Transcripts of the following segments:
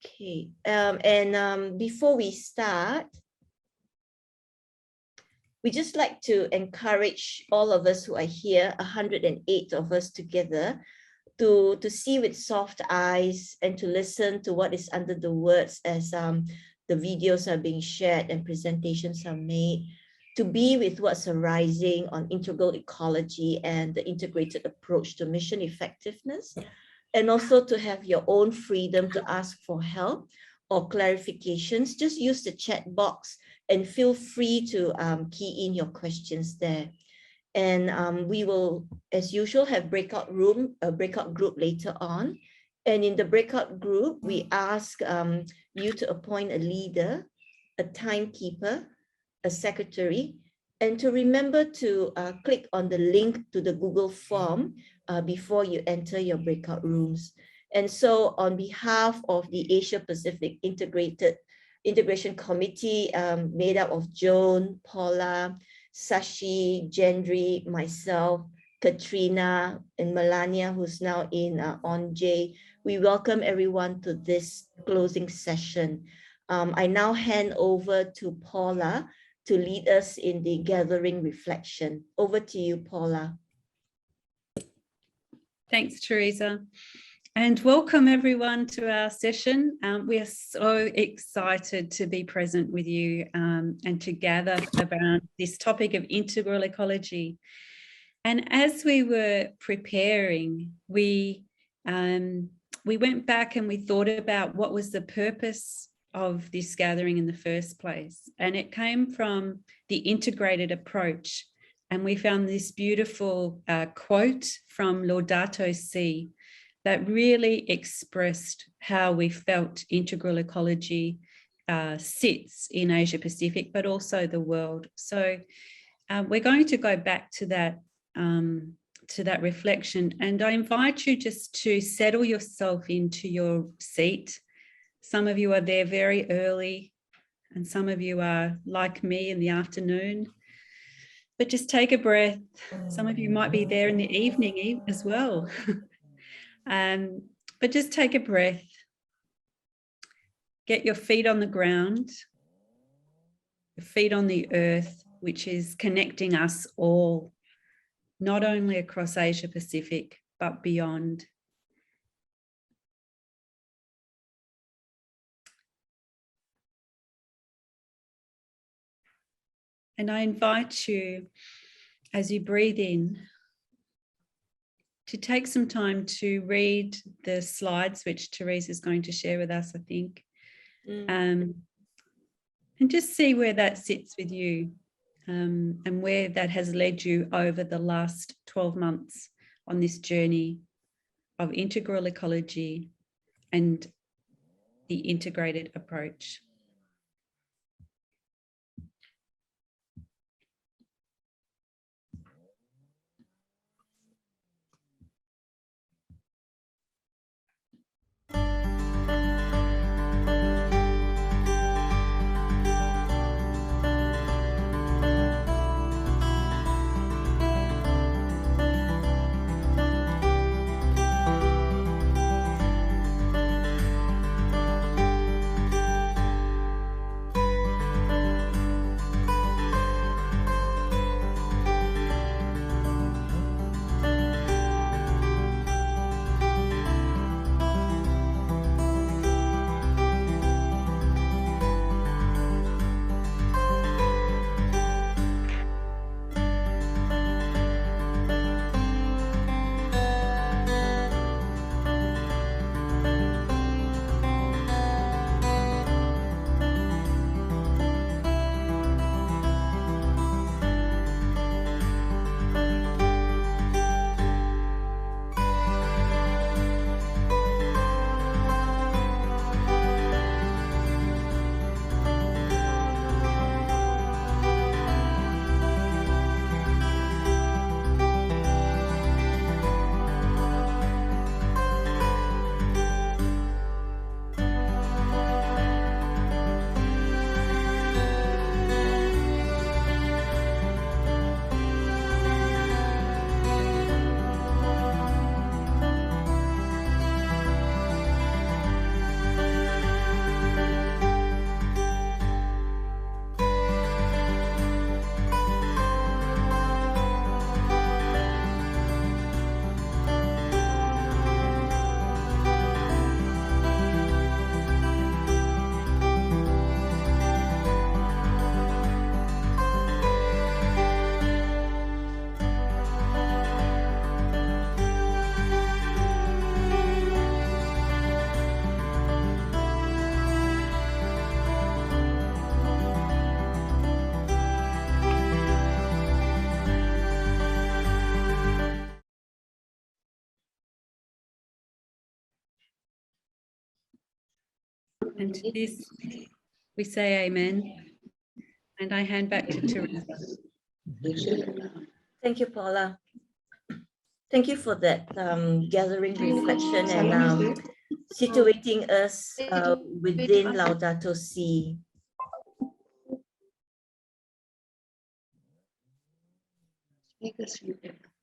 Okay, before we start, we just like to encourage all of us who are here, 108 of us together, to see with soft eyes and to listen to what is under the words as the videos are being shared and presentations are made, to be with what's arising on integral ecology and the integrated approach to mission effectiveness, and also to have your own freedom to ask for help or clarifications. Just use the chat box and feel free to key in your questions there. And we will, as usual, have breakout group later on. And in the breakout group, we ask you to appoint a leader, a timekeeper, a secretary, and to remember to click on the link to the Google form before you enter your breakout rooms. And so on behalf of the Asia Pacific Integration Committee, made up of Joan, Paula, Sashi, Gendry, myself, Katrina, and Melania, who's now in ONJ, we welcome everyone to this closing session. I now hand over to Paula to lead us in the gathering reflection. Over to you, Paula. Thanks, Teresa. And welcome everyone to our session. We are so excited to be present with you and to gather around this topic of integral ecology. And as we were preparing, we went back and we thought about what was the purpose of this gathering in the first place. And it came from the integrated approach. And we found this beautiful quote from Laudato Si that really expressed how we felt integral ecology sits in Asia Pacific, but also the world. So we're going to go back to that reflection. And I invite you just to settle yourself into your seat. Some of you are there very early, and some of you are like me in the afternoon. But just take a breath. Some of you might be there in the evening as well. But just take a breath. Get your feet on the ground, your feet on the earth, which is connecting us all, not only across Asia Pacific, but beyond. And I invite you, as you breathe in, to take some time to read the slides which Teresa is going to share with us, I think, and just see where that sits with you and where that has led you over the last 12 months on this journey of integral ecology and the integrated approach. And to this, we say amen. And I hand back to Teresa. Thank you, Paula. Thank you for that gathering reflection and situating us within Laudato Si.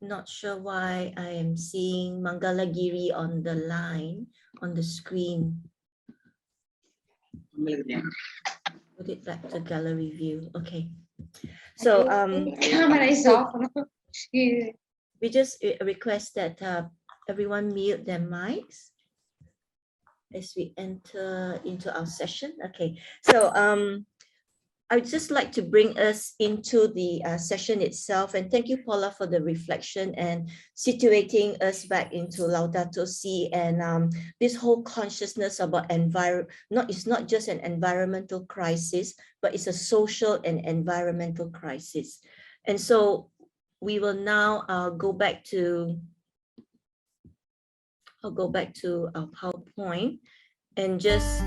Not sure why I am seeing Mangalagiri on the line, on the screen. Put it back to gallery view. Okay. So Camera is off. we just request that everyone mute their mics as we enter into our session. Okay. So I'd just like to bring us into the session itself, and thank you, Paula, for the reflection and situating us back into Laudato Si and this whole consciousness about it's not just an environmental crisis, but it's a social and environmental crisis. And so we will now go back to, I'll go back to our PowerPoint and just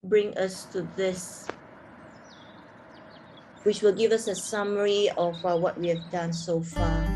bring us to this, which will give us a summary of what we have done so far.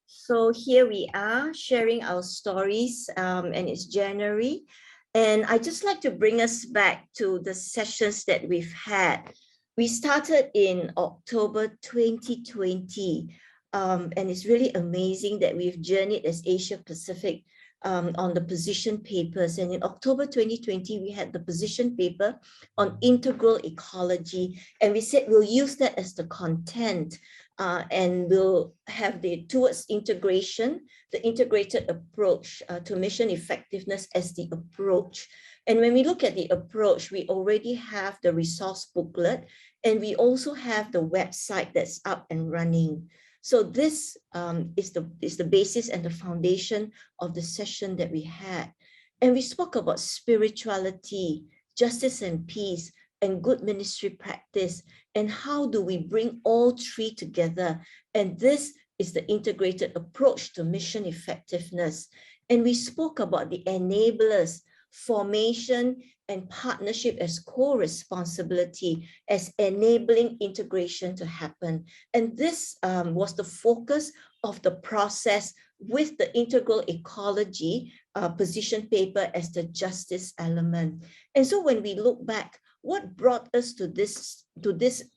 So here we are sharing our stories, and it's January. And I just like to bring us back to the sessions that we've had. We started in October 2020, and it's really amazing that we've journeyed as Asia Pacific on the position papers. And in October 2020, we had the position paper on integral ecology, and we said we'll use that as the content. And we'll have the towards integration, the integrated approach to mission effectiveness as the approach. And when we look at the approach, we already have the resource booklet, and we also have the website that's up and running. So this is the basis and the foundation of the session that we had. And we spoke about spirituality, justice and peace, and good ministry practice, and how do we bring all three together. And this is the integrated approach to mission effectiveness. And we spoke about the enablers, formation and partnership as co-responsibility, as enabling integration to happen. And this was the focus of the process with the integral ecology position paper as the justice element. And so when we look back, what brought us to this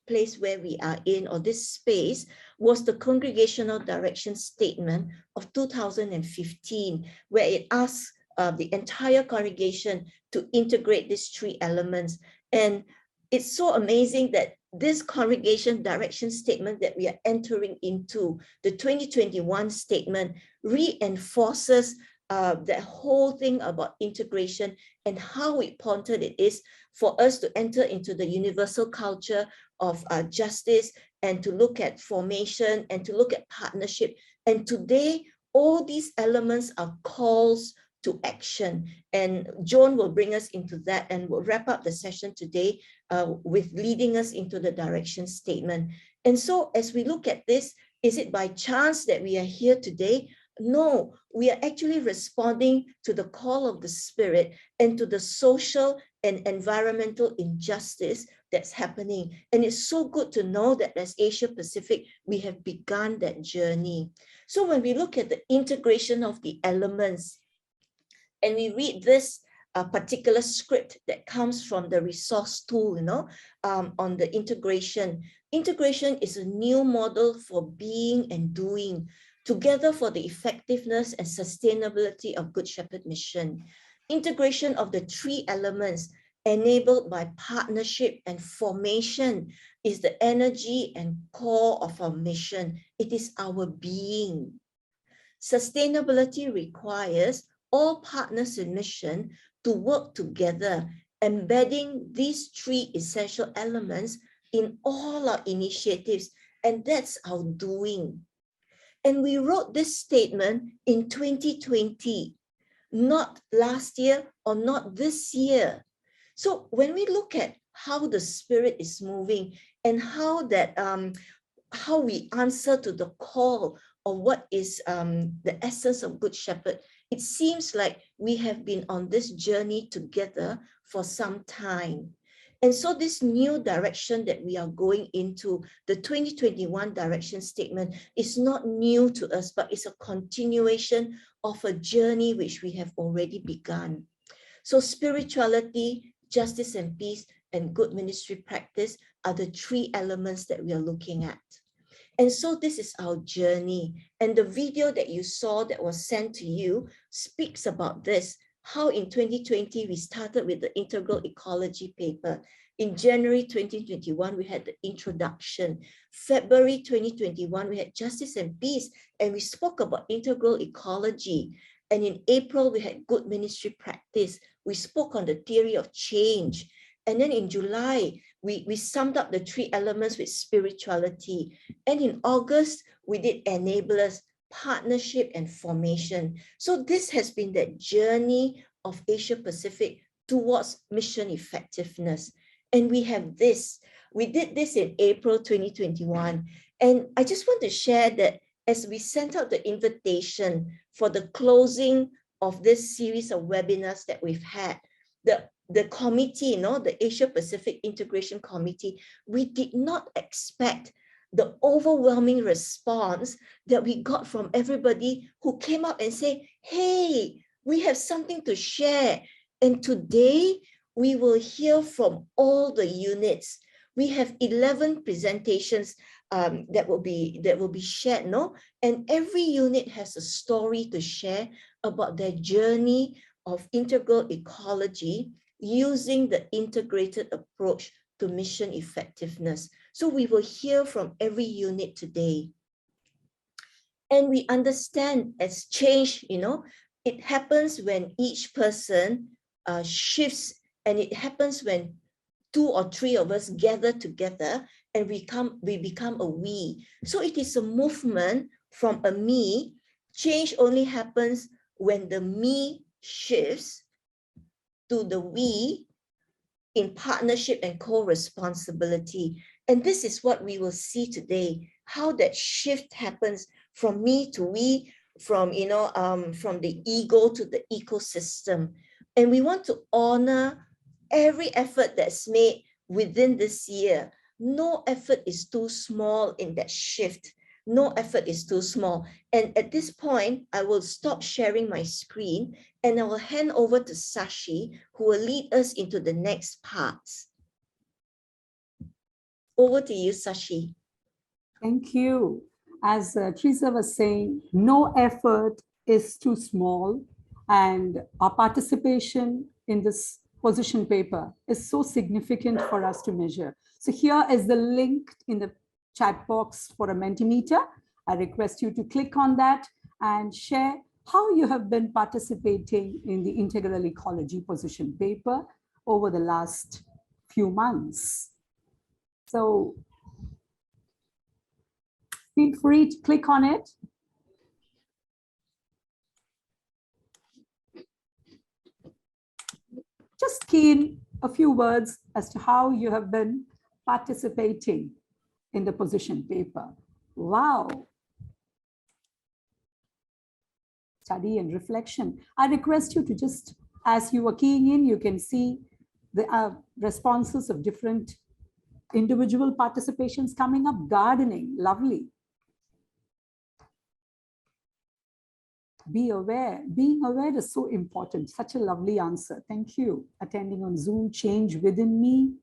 place where we are in, or this space, was the Congregational Direction Statement of 2015, where it asks the entire congregation to integrate these three elements. And it's so amazing that this Congregation Direction Statement that we are entering into, the 2021 statement, reinforces that whole thing about integration and how important it is for us to enter into the universal culture of justice, and to look at formation and to look at partnership. And today, all these elements are calls to action. And Joan will bring us into that, and we'll wrap up the session today with leading us into the direction statement. And so as we look at this, is it by chance that we are here today? No, we are actually responding to the call of the Spirit and to the social and environmental injustice that's happening. And it's so good to know that as Asia Pacific, we have begun that journey. So when we look at the integration of the elements, and we read this particular script that comes from the resource tool, on the integration. Integration is a new model for being and doing together for the effectiveness and sustainability of Good Shepherd mission. Integration of the three elements enabled by partnership and formation is the energy and core of our mission. It is our being. Sustainability requires all partners in mission to work together, embedding these three essential elements in all our initiatives, and that's our doing. And we wrote this statement in 2020, not last year or not this year. So when we look at how the Spirit is moving and how that how we answer to the call of what is the essence of Good Shepherd, it seems like we have been on this journey together for some time. And so this new direction that we are going into, the 2021 direction statement, is not new to us, but it's a continuation of a journey which we have already begun. So spirituality, justice and peace, and good ministry practice are the three elements that we are looking at. And so this is our journey. And the video that you saw that was sent to you speaks about this, how in 2020, we started with the integral ecology paper. In January 2021, we had the introduction. February 2021, we had justice and peace, and we spoke about integral ecology. And in April, we had good ministry practice. We spoke on the theory of change. And then in July, we summed up the three elements with spirituality. And in August, we did enablers, partnership, and formation. So this has been that journey of Asia Pacific towards mission effectiveness. And we have this. We did this in April 2021. And I just want to share that as we sent out the invitation for the closing of this series of webinars that we've had, the committee, the Asia Pacific Integration Committee, we did not expect the overwhelming response that we got from everybody who came up and said, hey, we have something to share. And today we will hear from all the units. We have 11 presentations that will be shared, and every unit has a story to share about their journey of integral ecology using the integrated approach to mission effectiveness. So we will hear from every unit today. And we understand as change, it happens when each person shifts, and it happens when 2 or 3 of us gather together and we become a we. So it is a movement from a me. Change only happens when the me shifts to the we in partnership and co-responsibility. And this is what we will see today, how that shift happens from me to we, from, from the ego to the ecosystem. And we want to honor every effort that's made within this year. No effort is too small in that shift. No effort is too small. And at this point, I will stop sharing my screen and I will hand over to Sashi, who will lead us into the next parts. Over to you, Sashi. Thank you. As Teresa was saying, no effort is too small, and our participation in this position paper is so significant for us to measure. So here is the link in the chat box for a Mentimeter. I request you to click on that and share how you have been participating in the integral ecology position paper over the last few months. So feel free to click on it. Just key in a few words as to how you have been participating in the position paper. Wow. Study and reflection. I request you to just, as you are keying in, you can see the responses of different individual participations coming up. Gardening, lovely. Be aware. Being aware is so important. Such a lovely answer. Thank you. Attending on Zoom, change within me.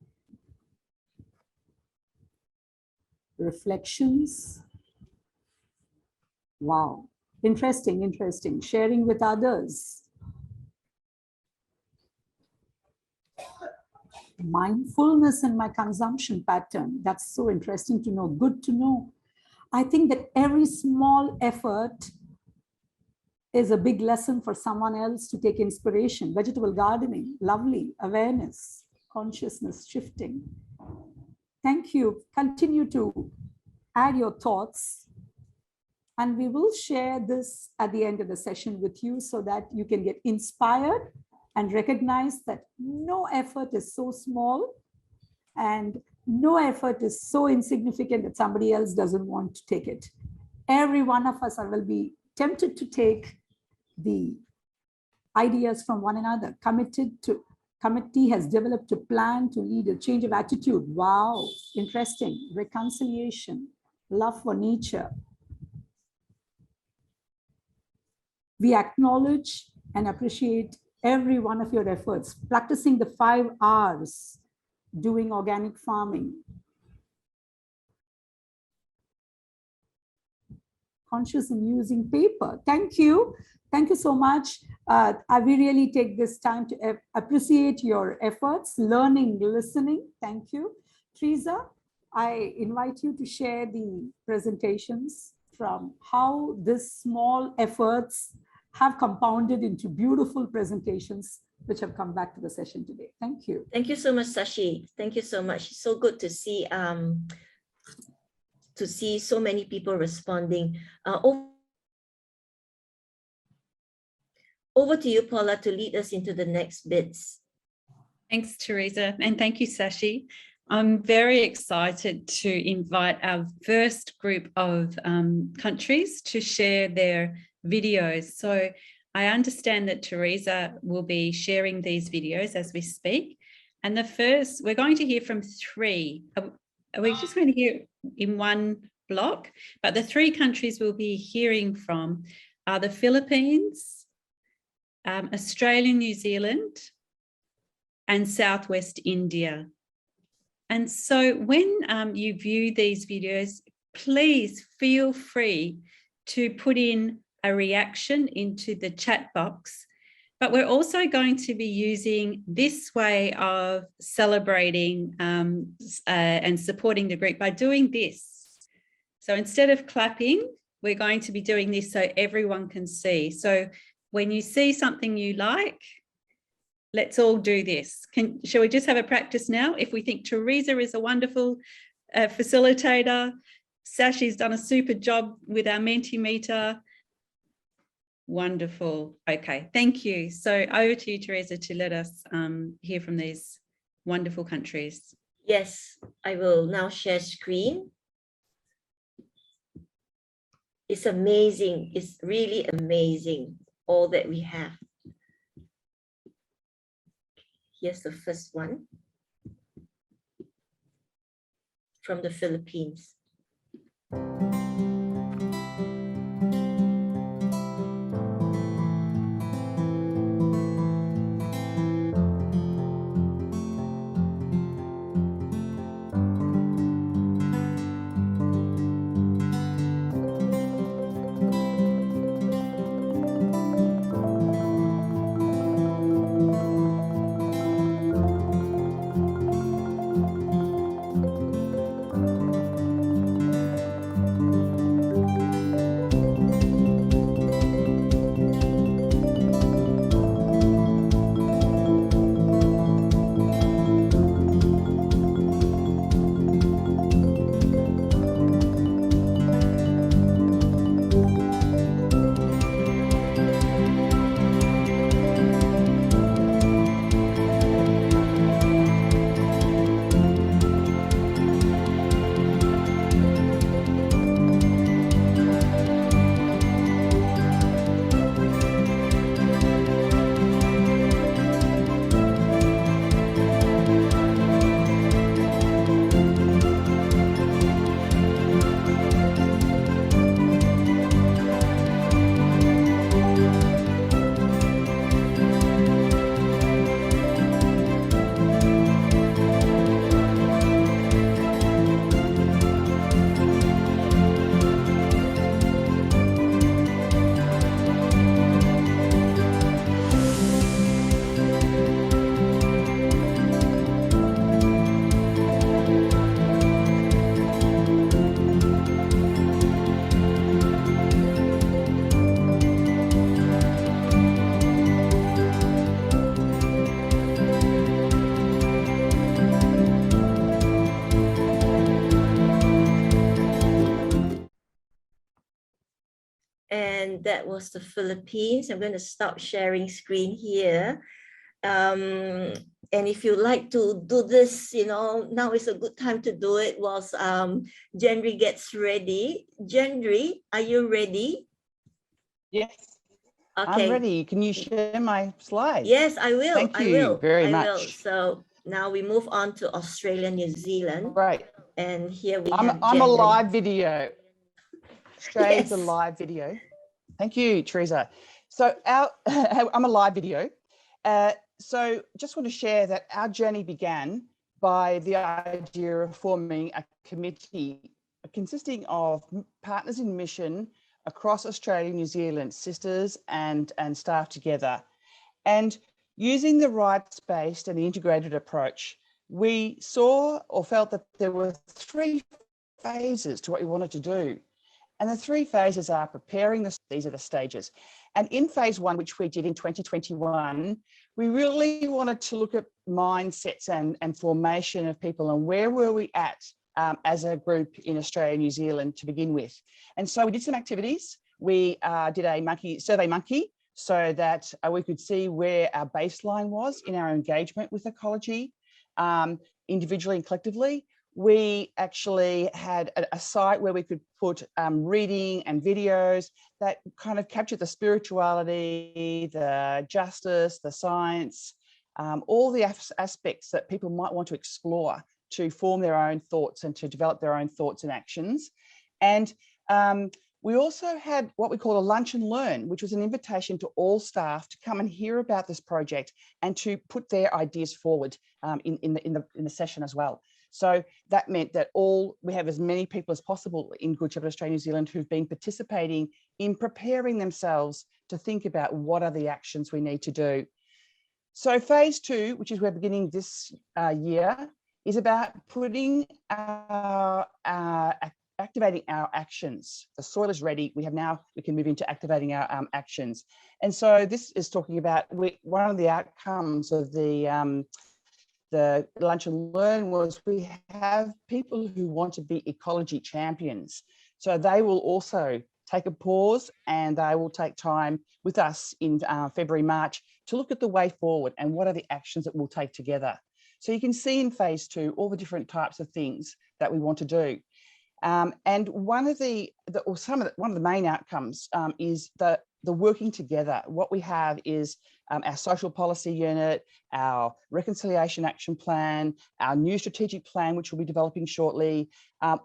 Reflections. Wow. Interesting, interesting. Sharing with others. Mindfulness in my consumption pattern. That's so interesting to know. Good to know. I think that every small effort is a big lesson for someone else to take inspiration. Vegetable gardening, lovely. Awareness, consciousness shifting. Thank you. Continue to add your thoughts. And we will share this at the end of the session with you so that you can get inspired and recognize that no effort is so small and no effort is so insignificant that somebody else doesn't want to take it. Every one of us will be tempted to take the ideas from one another. Committee has developed a plan to lead a change of attitude. Wow, interesting. Reconciliation, love for nature. We acknowledge and appreciate every one of your efforts, practicing the 5 R's, doing organic farming, conscious in using paper. Thank you. Thank you so much. We really take this time to appreciate your efforts, learning, listening. Thank you. Teresa, I invite you to share the presentations from how these small efforts have compounded into beautiful presentations which have come back to the session today. Thank you. Thank you so much, Sashi. Thank you so much. So good to see so many people responding. Over to you, Paula, to lead us into the next bits. Thanks, Teresa, and thank you, Sashi. I'm very excited to invite our first group of countries to share their videos. So I understand that Teresa will be sharing these videos as we speak. And the first, we're going to hear from 3. We're just going to hear in one block, but the 3 countries we'll be hearing from are the Philippines, Australia, New Zealand, and Southwest India. And so when you view these videos, please feel free to put in a reaction into the chat box. But we're also going to be using this way of celebrating and supporting the group by doing this. So instead of clapping, we're going to be doing this so everyone can see. So when you see something you like, let's all do this. Shall we just have a practice now? If we think Teresa is a wonderful facilitator, Sashi's done a super job with our Mentimeter. Wonderful. Okay, thank you. So over to you, Teresa, to let us hear from these wonderful countries. Yes, I will now share screen. It's amazing. It's really amazing, all that we have. Here's the first one from the Philippines. And that was the Philippines. I'm going to stop sharing screen here. And if you like to do this, now is a good time to do it whilst Gendry gets ready. Gendry, are you ready? Yes, Okay. I'm ready. Can you share my slides? Yes, I will. Thank you I will. very I much. will. So now we move on to Australia, New Zealand. Right. And here we I'm have a Gendry. live video. Australia's a Yes. live video. Thank you, Teresa. So I'm a live video. So just want to share that our journey began by the idea of forming a committee consisting of partners in mission across Australia, New Zealand, sisters and staff together. And using the rights-based and the integrated approach, we saw or felt that there were 3 phases to what we wanted to do. And the 3 phases are preparing these are the stages. And in phase 1, which we did in 2021, we really wanted to look at mindsets and formation of people and where were we at as a group in Australia and New Zealand to begin with. And so we did some activities. We did a survey monkey so that we could see where our baseline was in our engagement with ecology, individually and collectively. We actually had a site where we could put reading and videos that kind of captured the spirituality, the justice, the science, all the aspects that people might want to explore to form their own thoughts and to develop their own thoughts and actions. And we also had what we call a lunch and learn, which was an invitation to all staff to come and hear about this project and to put their ideas forward in the session as well. So that meant that we have as many people as possible in Good Shepherd Australia, New Zealand who've been participating in preparing themselves to think about what are the actions we need to do. So phase 2, which is we're beginning this year, is about putting activating our actions. The soil is ready. We can move into activating our actions. And so this is talking about one of the outcomes of the lunch and learn was we have people who want to be ecology champions. So they will also take a pause and they will take time with us in February, March to look at the way forward and what are the actions that we'll take together. So you can see in phase 2 all the different types of things that we want to do. And one of the main outcomes is the working together. What we have is our social policy unit, our reconciliation action plan, our new strategic plan, which we'll be developing shortly.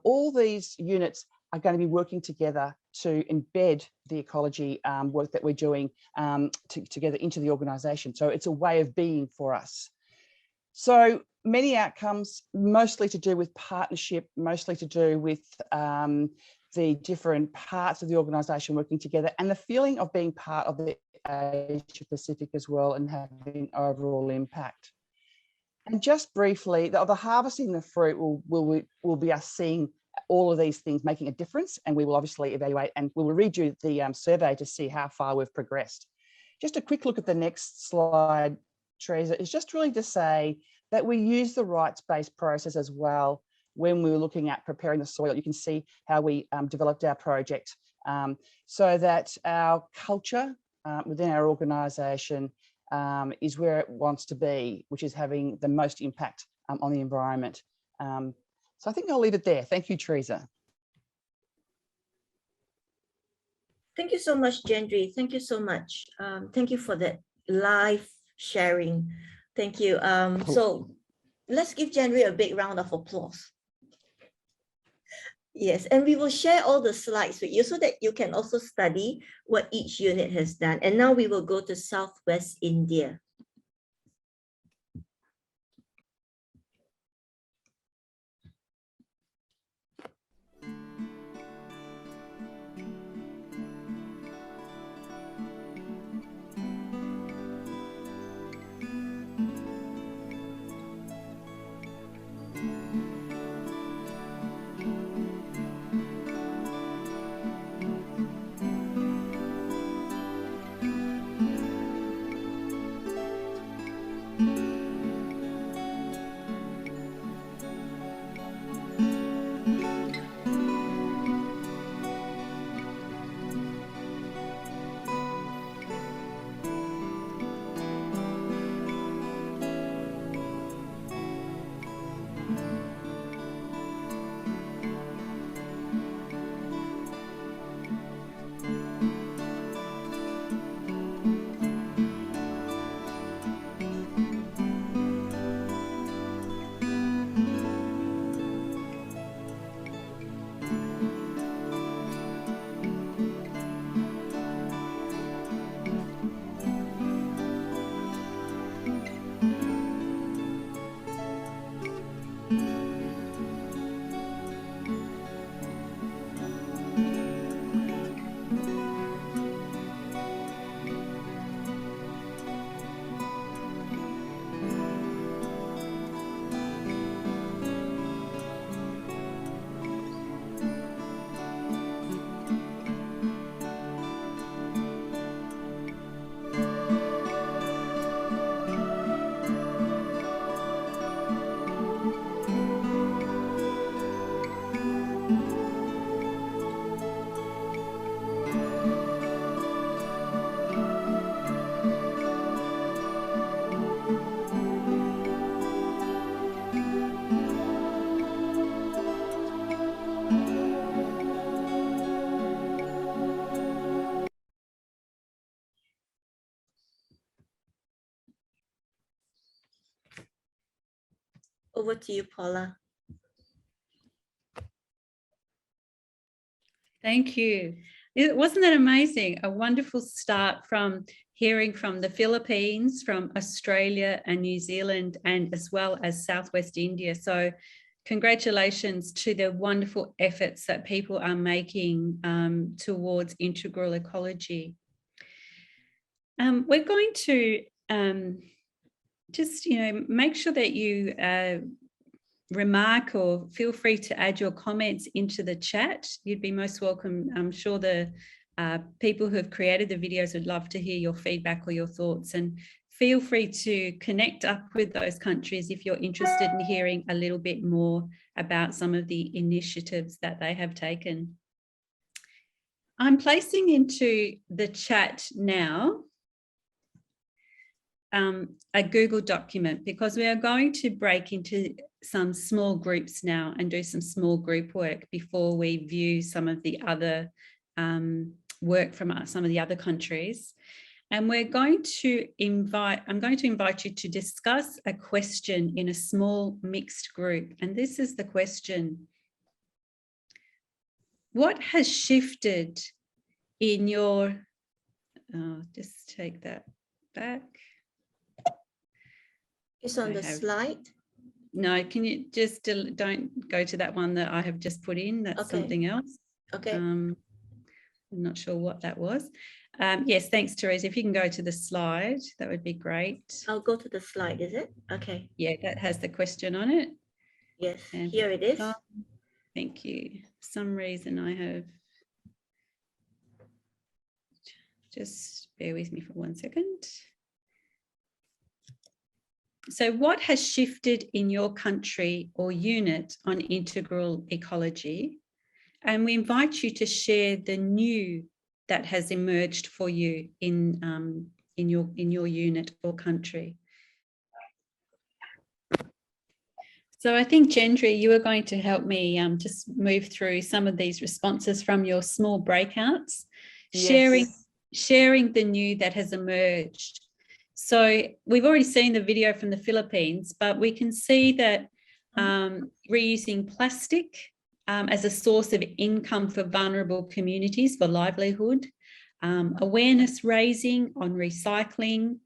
All these units are going to be working together to embed the ecology work that we're doing together into the organisation. So it's a way of being for us. So many outcomes, mostly to do with partnership, mostly to do with the different parts of the organisation working together, and the feeling of being part of the Asia Pacific as well and having overall impact. And just briefly, the harvesting the fruit will be us seeing all of these things making a difference, and we will obviously evaluate and we will redo the survey to see how far we've progressed. Just a quick look at the next slide, Teresa, is just really to say that we use the rights-based process as well when we were looking at preparing the soil. You can see how we developed our project so that our culture within our organisation is where it wants to be, which is having the most impact on the environment. So I think I'll leave it there. Thank you, Teresa. Thank you so much, Gendry. Thank you so much. Thank you for that live sharing. Thank you. So let's give Gendry a big round of applause. Yes, and we will share all the slides with you so that you can also study what each unit has done. And now we will go to Southwest India. Over to you, Paula. Thank you. Wasn't that amazing? A wonderful start from hearing from the Philippines, from Australia and New Zealand, and as well as Southwest India. So congratulations to the wonderful efforts that people are making towards integral ecology. We're going to just, make sure that you remark or feel free to add your comments into the chat. You'd be most welcome. I'm sure the people who have created the videos would love to hear your feedback or your thoughts, and feel free to connect up with those countries if you're interested in hearing a little bit more about some of the initiatives that they have taken. I'm placing into the chat now a Google document, because we are going to break into some small groups now and do some small group work before we view some of the other work from some of the other countries. And I'm going to invite you to discuss a question in a small mixed group. And this is the question: what has shifted in your, just take that back. It's on the slide. No, can you just don't go to that one that I have just put in? That's Okay. something else. Okay. I'm not sure what that was. Yes, thanks, Teresa. If you can go to the slide, that would be great. I'll go to the slide, is it? Okay. Yeah, that has the question on it. Yes, And here it is. Thank you. For some reason I have, just bear with me for 1 second. So what has shifted in your country or unit on integral ecology? And we invite you to share the new that has emerged for you in your unit or country. So I think, Gendry, you are going to help me just move through some of these responses from your small breakouts, Yes. sharing the new that has emerged. So we've already seen the video from the Philippines, but we can see that reusing plastic as a source of income for vulnerable communities for livelihood, awareness raising on recycling,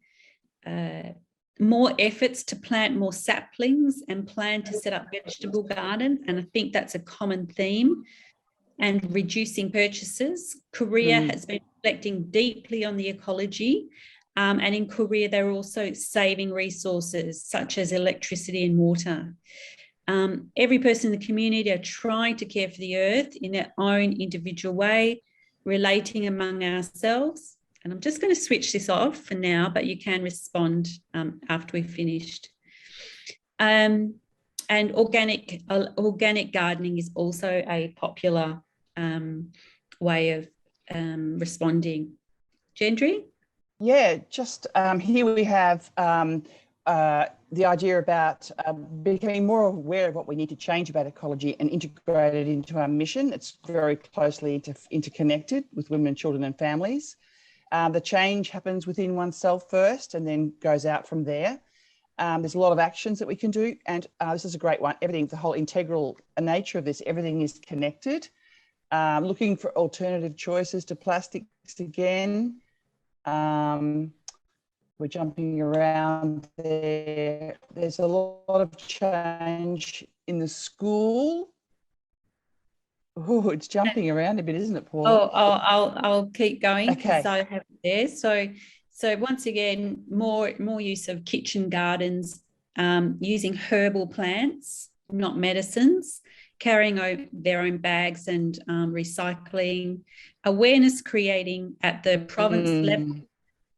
more efforts to plant more saplings and plan to set up vegetable gardens. And I think that's a common theme. And reducing purchases. Korea has been reflecting deeply on the ecology. And in Korea, they're also saving resources such as electricity and water. Every person in the community are trying to care for the earth in their own individual way, relating among ourselves. And I'm just going to switch this off for now, but you can respond after we've finished. And organic gardening is also a popular way of responding. Gendry? Yeah, just here we have the idea about becoming more aware of what we need to change about ecology and integrate it into our mission. It's very closely interconnected with women, children and families. The change happens within oneself first and then goes out from there. There's a lot of actions that we can do, and this is a great one. Everything, the whole integral nature of this, everything is connected. Looking for alternative choices to plastics again. We're jumping around there. There's a lot of change in the school. Oh, it's jumping around a bit, isn't it, Paul? Oh, I'll keep going because Okay. I have it there. So once again, more use of kitchen gardens, using herbal plants, not medicines, carrying their own bags and recycling, awareness creating at the province level,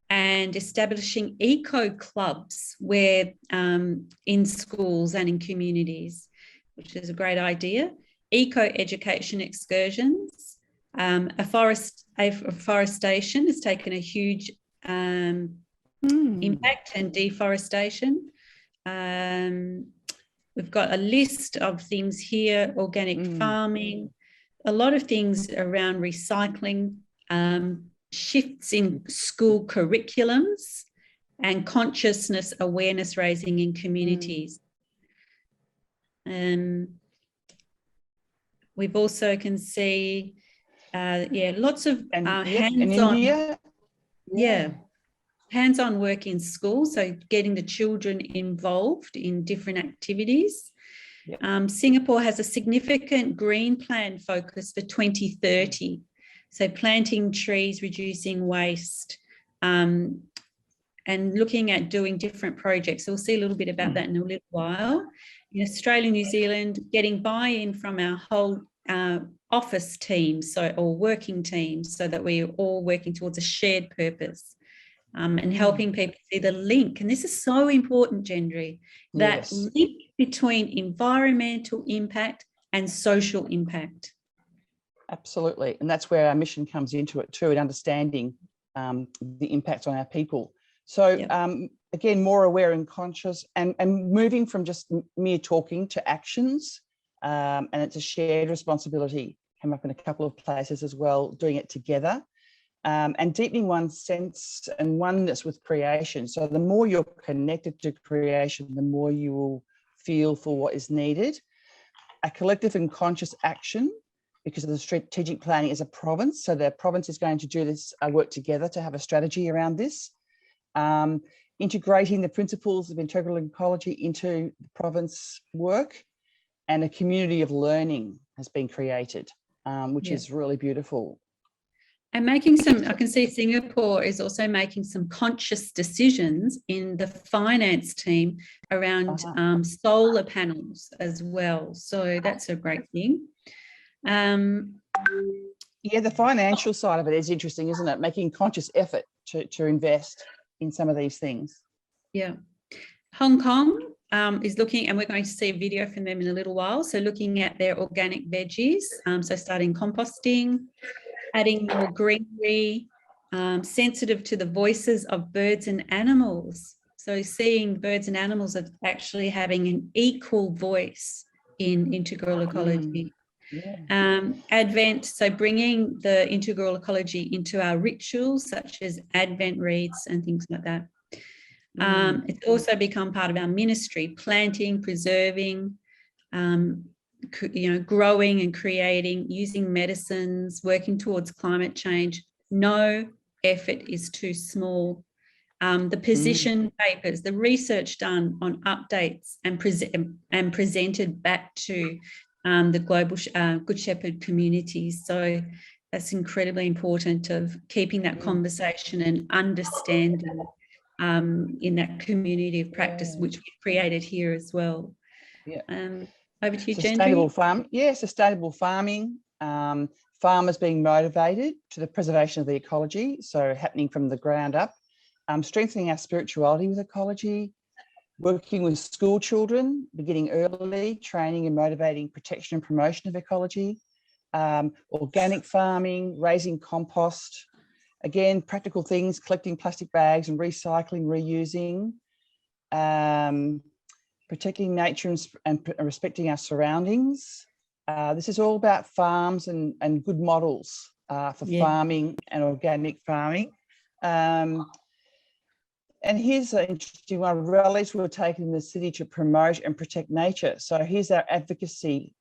and establishing eco clubs where in schools and in communities, which is a great idea. Eco education excursions, afforestation has taken a huge impact, and deforestation. We've got a list of things here: organic farming, a lot of things around recycling, shifts in school curriculums, and consciousness awareness raising in communities. We've also can see, lots of hands-on. Hands-on work in school, so getting the children involved in different activities. Singapore has a significant green plan focus for 2030. So planting trees, reducing waste, and looking at doing different projects. So we'll see a little bit about that in a little while. In Australia, New Zealand, getting buy-in from our whole office teams, or working teams, so that we're all working towards a shared purpose, and helping people see the link. And this is so important, Gendry, that link between environmental impact and social impact. Absolutely. And that's where our mission comes into it too, and understanding the impacts on our people. So Yep. again, more aware and conscious, and moving from just mere talking to actions. And it's a shared responsibility. Came up in a couple of places as well, doing it together. And deepening one's sense and oneness with creation. So the more you're connected to creation, the more you will feel for what is needed. A collective and conscious action, because of the strategic planning as a province. So the province is going to do this work together to have a strategy around this. Integrating the principles of integral ecology into the province work, and a community of learning has been created, which is really beautiful. And making some, I can see Singapore is also making some conscious decisions in the finance team around solar panels as well. So that's a great thing. Yeah, the financial side of it is interesting, isn't it? Making conscious effort to invest in some of these things. Yeah. Hong Kong is looking, and we're going to see a video from them in a little while. So looking at their organic veggies, so starting composting, adding more greenery, sensitive to the voices of birds and animals. So seeing birds and animals are actually having an equal voice in integral ecology. Yeah. Advent, so bringing the integral ecology into our rituals, such as Advent wreaths and things like that. It's also become part of our ministry, planting, preserving, growing and creating, using medicines, working towards climate change. No effort is too small. The position papers, the research done on updates and presented back to the global Good Shepherd communities. So that's incredibly important, of keeping that conversation and understanding in that community of practice, which we've created here as well. Yeah. Over to you, Sustainable Gendry. farm. Yeah, sustainable farming. Farmers being motivated to the preservation of the ecology, so happening from the ground up. Strengthening our spirituality with ecology. Working with school children, beginning early, training and motivating protection and promotion of ecology. Organic farming, raising compost. Again, practical things, collecting plastic bags and recycling, reusing. Protecting nature and respecting our surroundings. This is all about farms and good models for farming and organic farming. And here's an interesting one. Rallies were taken in the city to promote and protect nature. So here's our advocacy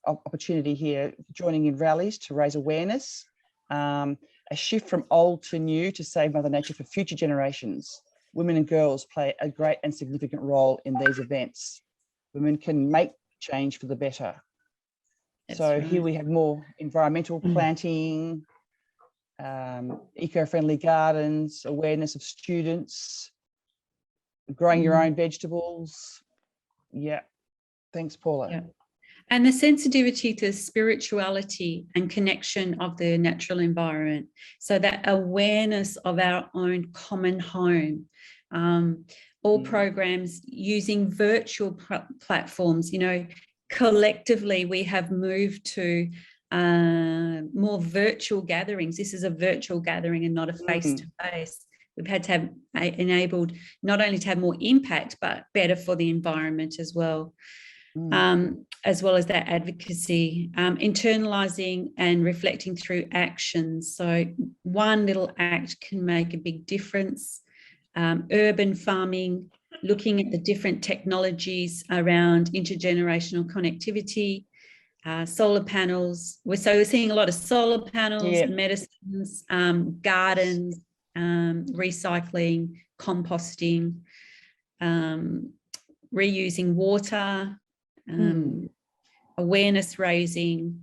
opportunity here, joining in rallies to raise awareness, a shift from old to new to save Mother Nature for future generations. Women and girls play a great and significant role in these events. Women can make change for the better. Here we have more environmental planting, eco-friendly gardens, awareness of students, growing your own vegetables. Yeah, thanks, Paula. Yeah. And the sensitivity to spirituality and connection of the natural environment. So that awareness of our own common home. All programs using virtual platforms, collectively we have moved to more virtual gatherings. This is a virtual gathering and not a face-to-face. We've had to have enabled not only to have more impact, but better for the environment as well. As well as that advocacy, internalising and reflecting through actions. So one little act can make a big difference. Urban farming, looking at the different technologies around intergenerational connectivity, solar panels. We're seeing a lot of solar panels, medicines, gardens, recycling, composting, reusing water, awareness raising.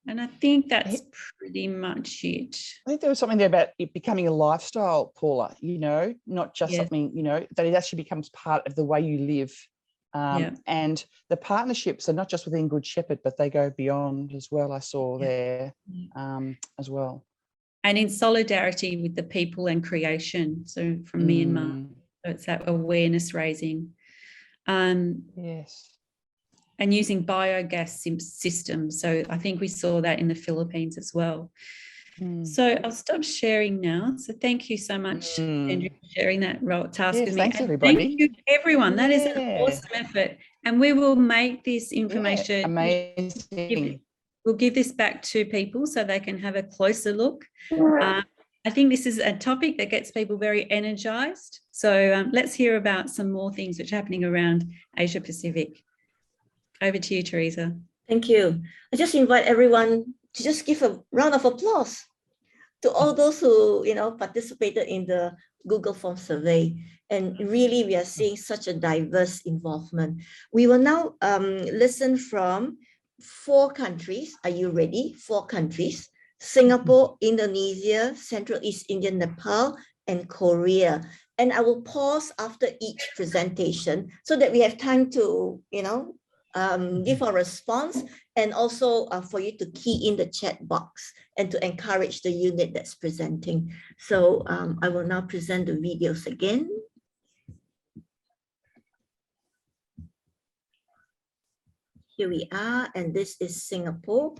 And I think that's pretty much it. I think there was something there about it becoming a lifestyle, Paula, not just something, that it actually becomes part of the way you live. And the partnerships are not just within Good Shepherd, but they go beyond as well, I saw there as well. And in solidarity with the people and creation. So from Myanmar, so it's that awareness raising. Yes. And using biogas systems. So I think we saw that in the Philippines as well. So I'll stop sharing now. So thank you so much, Andrew, for sharing that task Yes, with me. thanks, And everybody. thank you, everyone. That is an Yeah. awesome effort. And we will make this Yeah, information, amazing. we'll give this back to people so they can have a closer look. I think this is a topic that gets people very energized. So let's hear about some more things which are happening around Asia Pacific. Over to you, Teresa. Thank you. I just invite everyone to just give a round of applause to all those who, participated in the Google Form survey. And really, we are seeing such a diverse involvement. We will now listen from 4 countries. Are you ready? 4 countries: Singapore, Indonesia, Central East India, Nepal, and Korea. And I will pause after each presentation so that we have time to, give our response, and also for you to key in the chat box and to encourage the unit that's presenting. So I will now present the videos again. Here we are, and this is Singapore.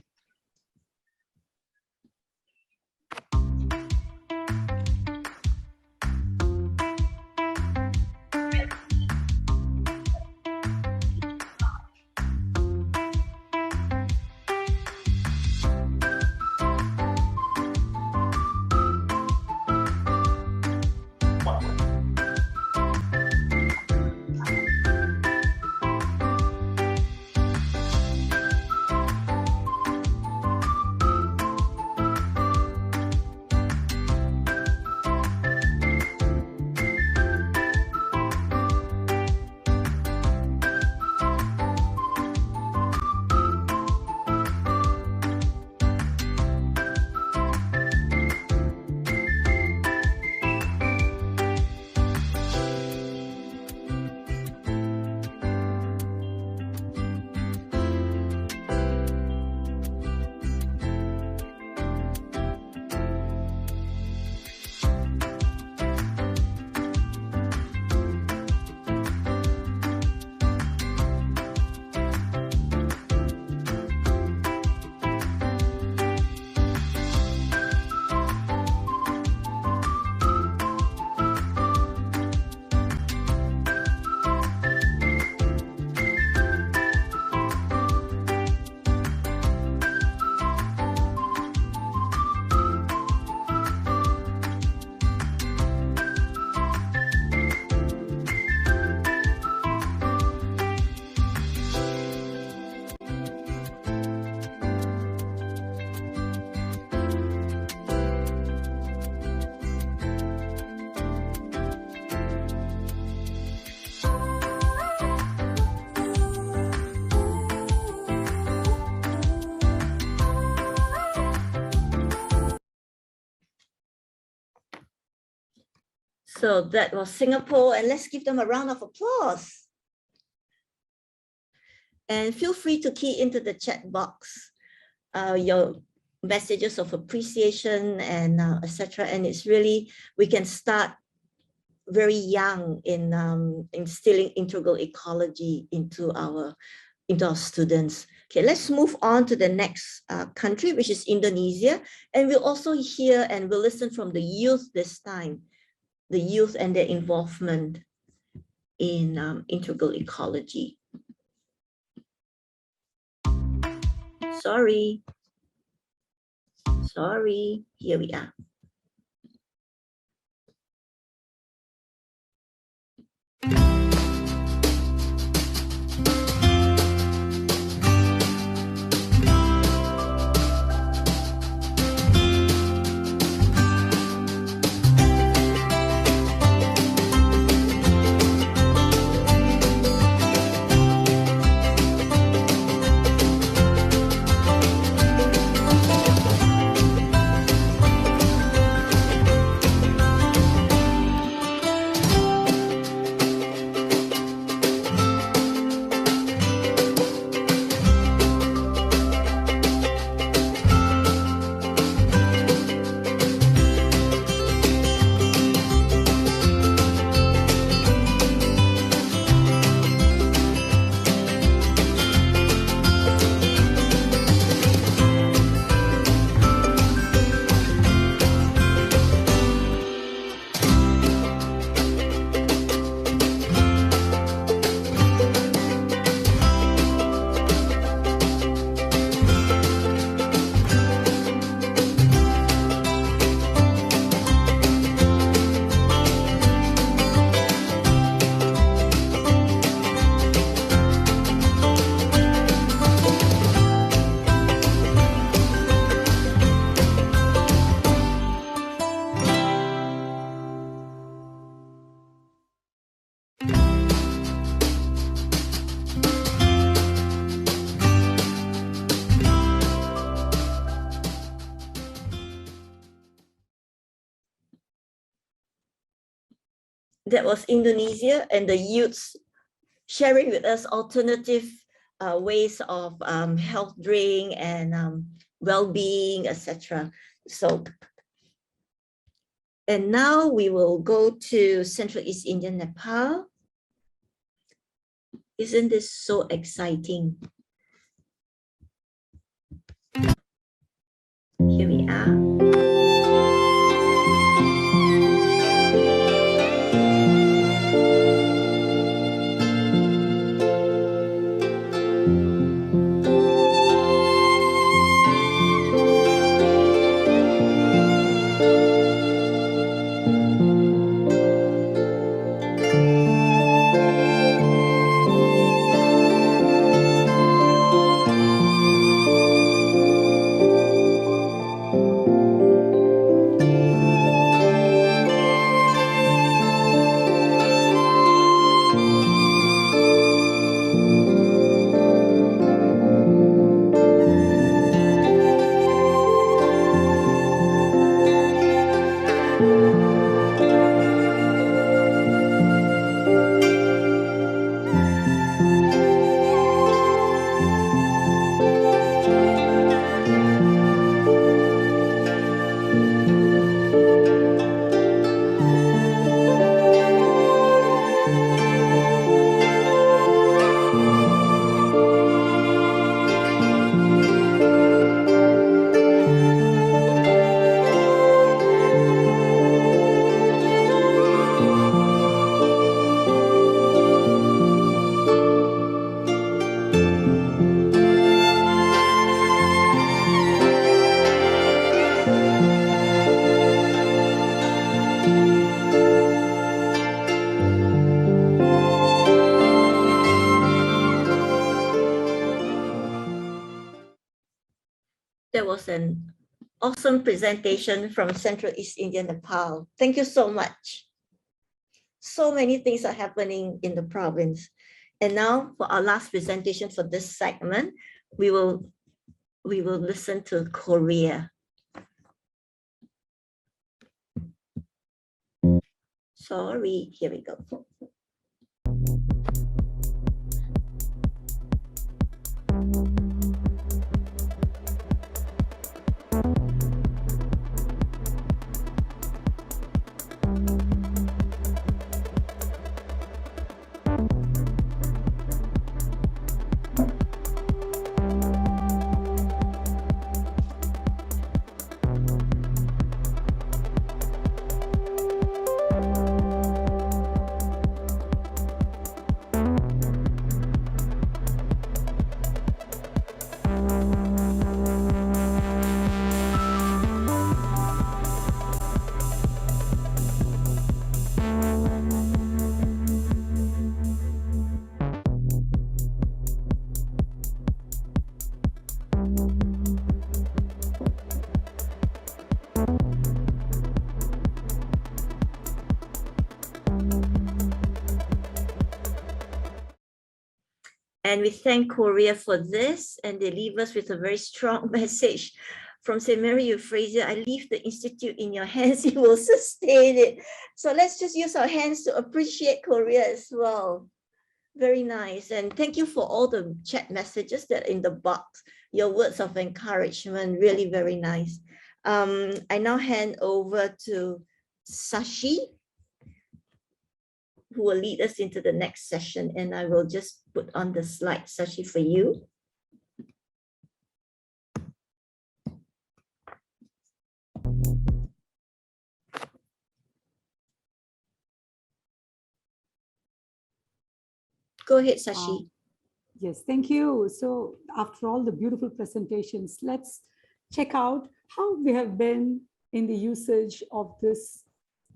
So that was Singapore, and let's give them a round of applause. And feel free to key into the chat box your messages of appreciation and etc. And it's really, we can start very young in instilling integral ecology into our students. Okay, let's move on to the next country, which is Indonesia. And we'll also hear and we'll listen from the youth this time, the youth and their involvement in integral ecology. Sorry, here we are. that was Indonesia, and the youths sharing with us alternative ways of health drink and well-being, etc. So, and now we will go to Central East India, Nepal. Isn't this so exciting? Here we are. That was an awesome presentation from Central East India, Nepal. Thank you so much. So many things are happening in the province. And now for our last presentation for this segment, we will listen to Korea. Sorry, here we go. And we thank Korea for this, and they leave us with a very strong message from St. Mary Euphrasia. I leave the Institute in your hands, you will sustain it. So let's just use our hands to appreciate Korea as well. Very nice. And thank you for all the chat messages that are in the box, your words of encouragement, really very nice. I now hand over to Sashi, who will lead us into the next session, and I will just put on the slide, Sashi, for you. Go ahead, Sashi. Yes, thank you. So after all the beautiful presentations, let's check out how we have been in the usage of this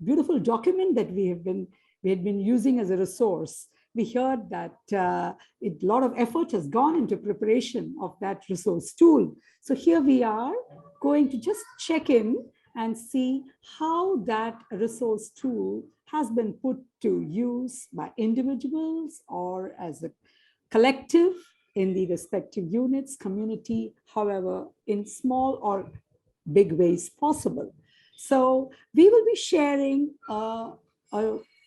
beautiful document that we had been using as a resource. We heard that a lot of effort has gone into preparation of that resource tool. So here we are going to just check in and see how that resource tool has been put to use by individuals or as a collective in the respective units, community, however, in small or big ways possible. So we will be sharing a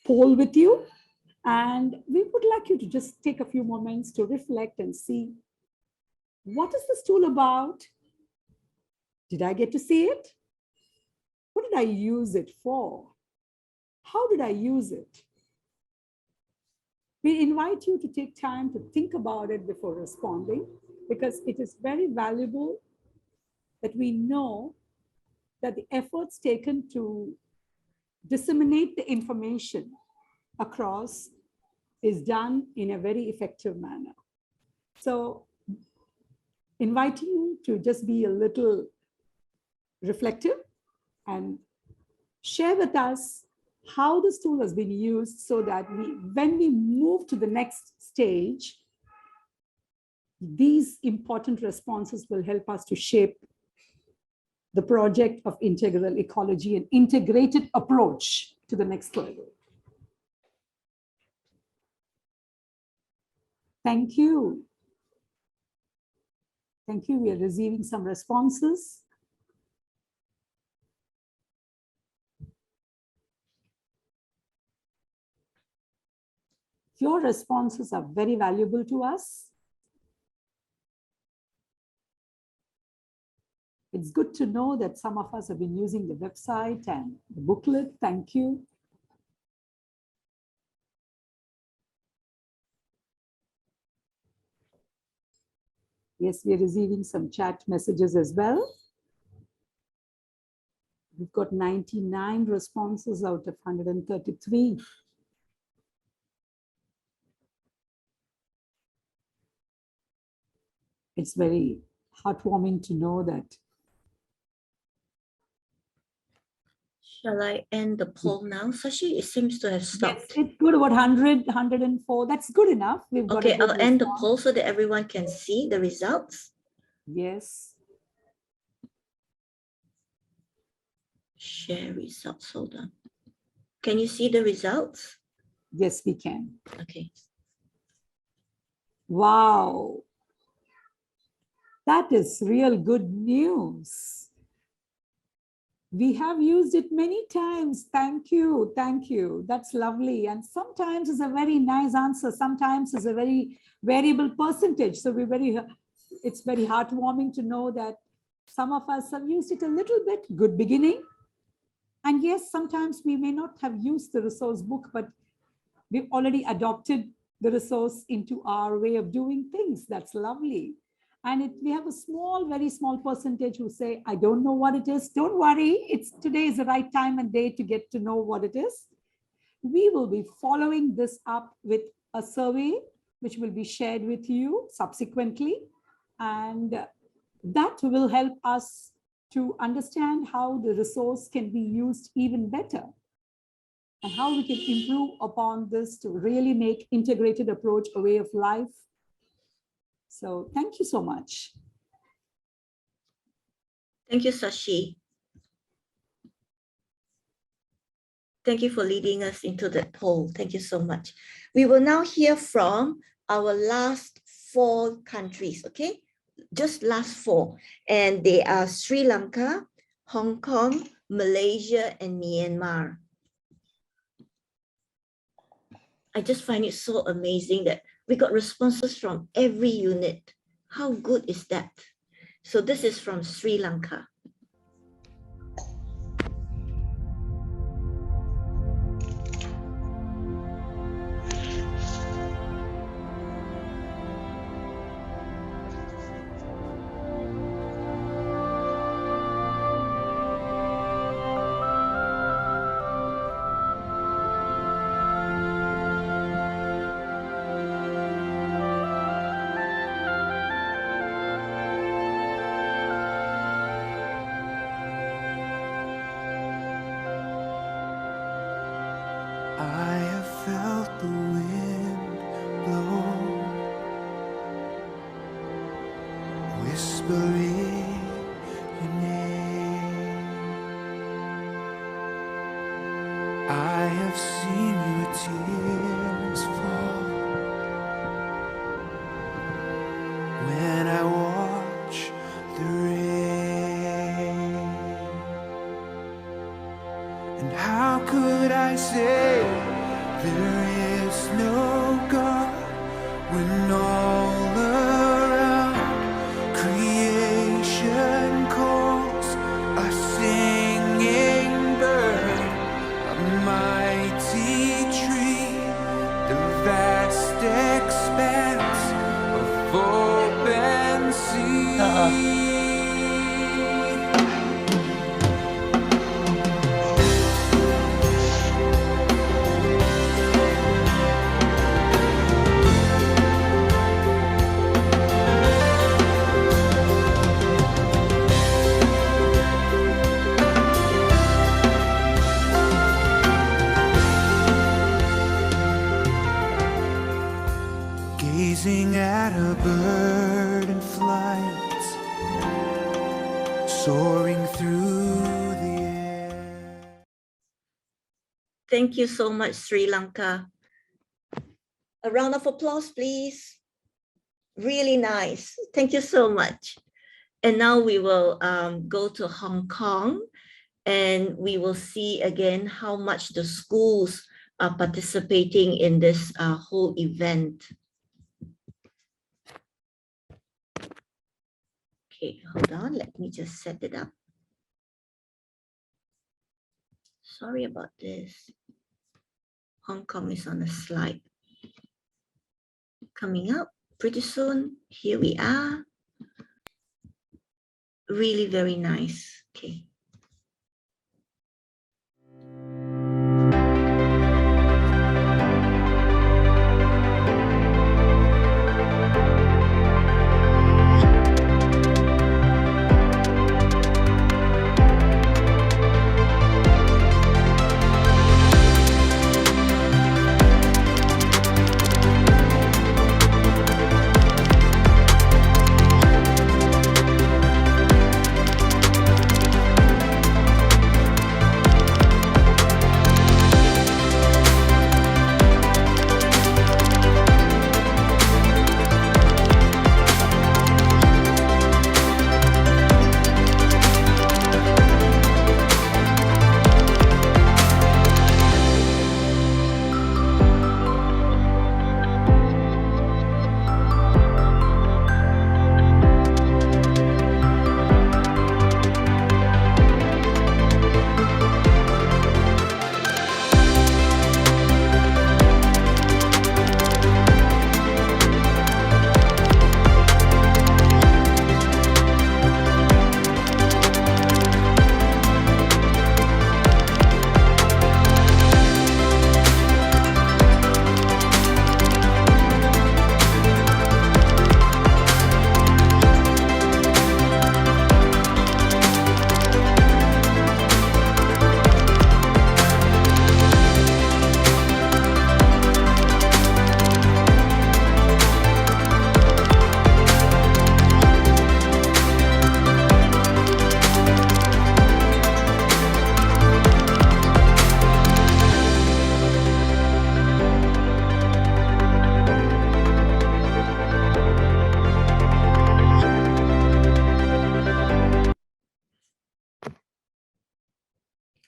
poll with you. And we would like you to just take a few moments to reflect and see, what is this tool about? Did I get to see it? What did I use it for? How did I use it? We invite you to take time to think about it before responding, because it is very valuable that we know that the efforts taken to disseminate the information across is done in a very effective manner. So inviting you to just be a little reflective and share with us how this tool has been used, so that when we move to the next stage, these important responses will help us to shape the project of integral ecology and integrated approach to the next level. Thank you. Thank you. We are receiving some responses. Your responses are very valuable to us. It's good to know that some of us have been using the website and the booklet. Thank you. Yes, we are receiving some chat messages as well. We've got 99 responses out of 133. It's very heartwarming to know that. Shall I end the poll now, Sashi? It seems to have stopped. Yes, it's good, about 100, 104. That's good enough. We've got Okay, a good I'll end the response. poll so that everyone can see the results. Yes. Share results. Hold on. Can you see the results? Yes, we can. Okay. Wow. That is real good news. We have used it many times. Thank you. Thank you. That's lovely. And sometimes it's a very nice answer. Sometimes it's a very variable percentage. So it's very heartwarming to know that some of us have used it a little bit. Good beginning. And yes, sometimes we may not have used the resource book, but we've already adopted the resource into our way of doing things. That's lovely. And we have a small, very small percentage who say, I don't know what it is. Don't worry. Today is the right time and day to get to know what it is. We will be following this up with a survey, which will be shared with you subsequently. And that will help us to understand how the resource can be used even better, and how we can improve upon this to really make integrated approach a way of life. So thank you so much. Thank you, Sashi. Thank you for leading us into that poll. Thank you so much. We will now hear from our last 4 countries, okay? Just last 4. And they are Sri Lanka, Hong Kong, Malaysia, and Myanmar. I just find it so amazing that we got responses from every unit. How good is that? So this is from Sri Lanka. I have felt the wind blow, whispering your name. I have seen your tears fall when I watch the rain. And how could I say there is no God when all around creation calls a singing bird, a mighty tree, the vast expanse of open sea. Gazing at a bird in flight, soaring through the air. Thank you so much, Sri Lanka. A round of applause, please. Really nice. Thank you so much. And now we will go to Hong Kong, and we will see again how much the schools are participating in this whole event. Okay, hold on. Let me just set it up. Sorry about this. Hong Kong is on a slide. Coming up pretty soon. Here we are. Really very nice. Okay.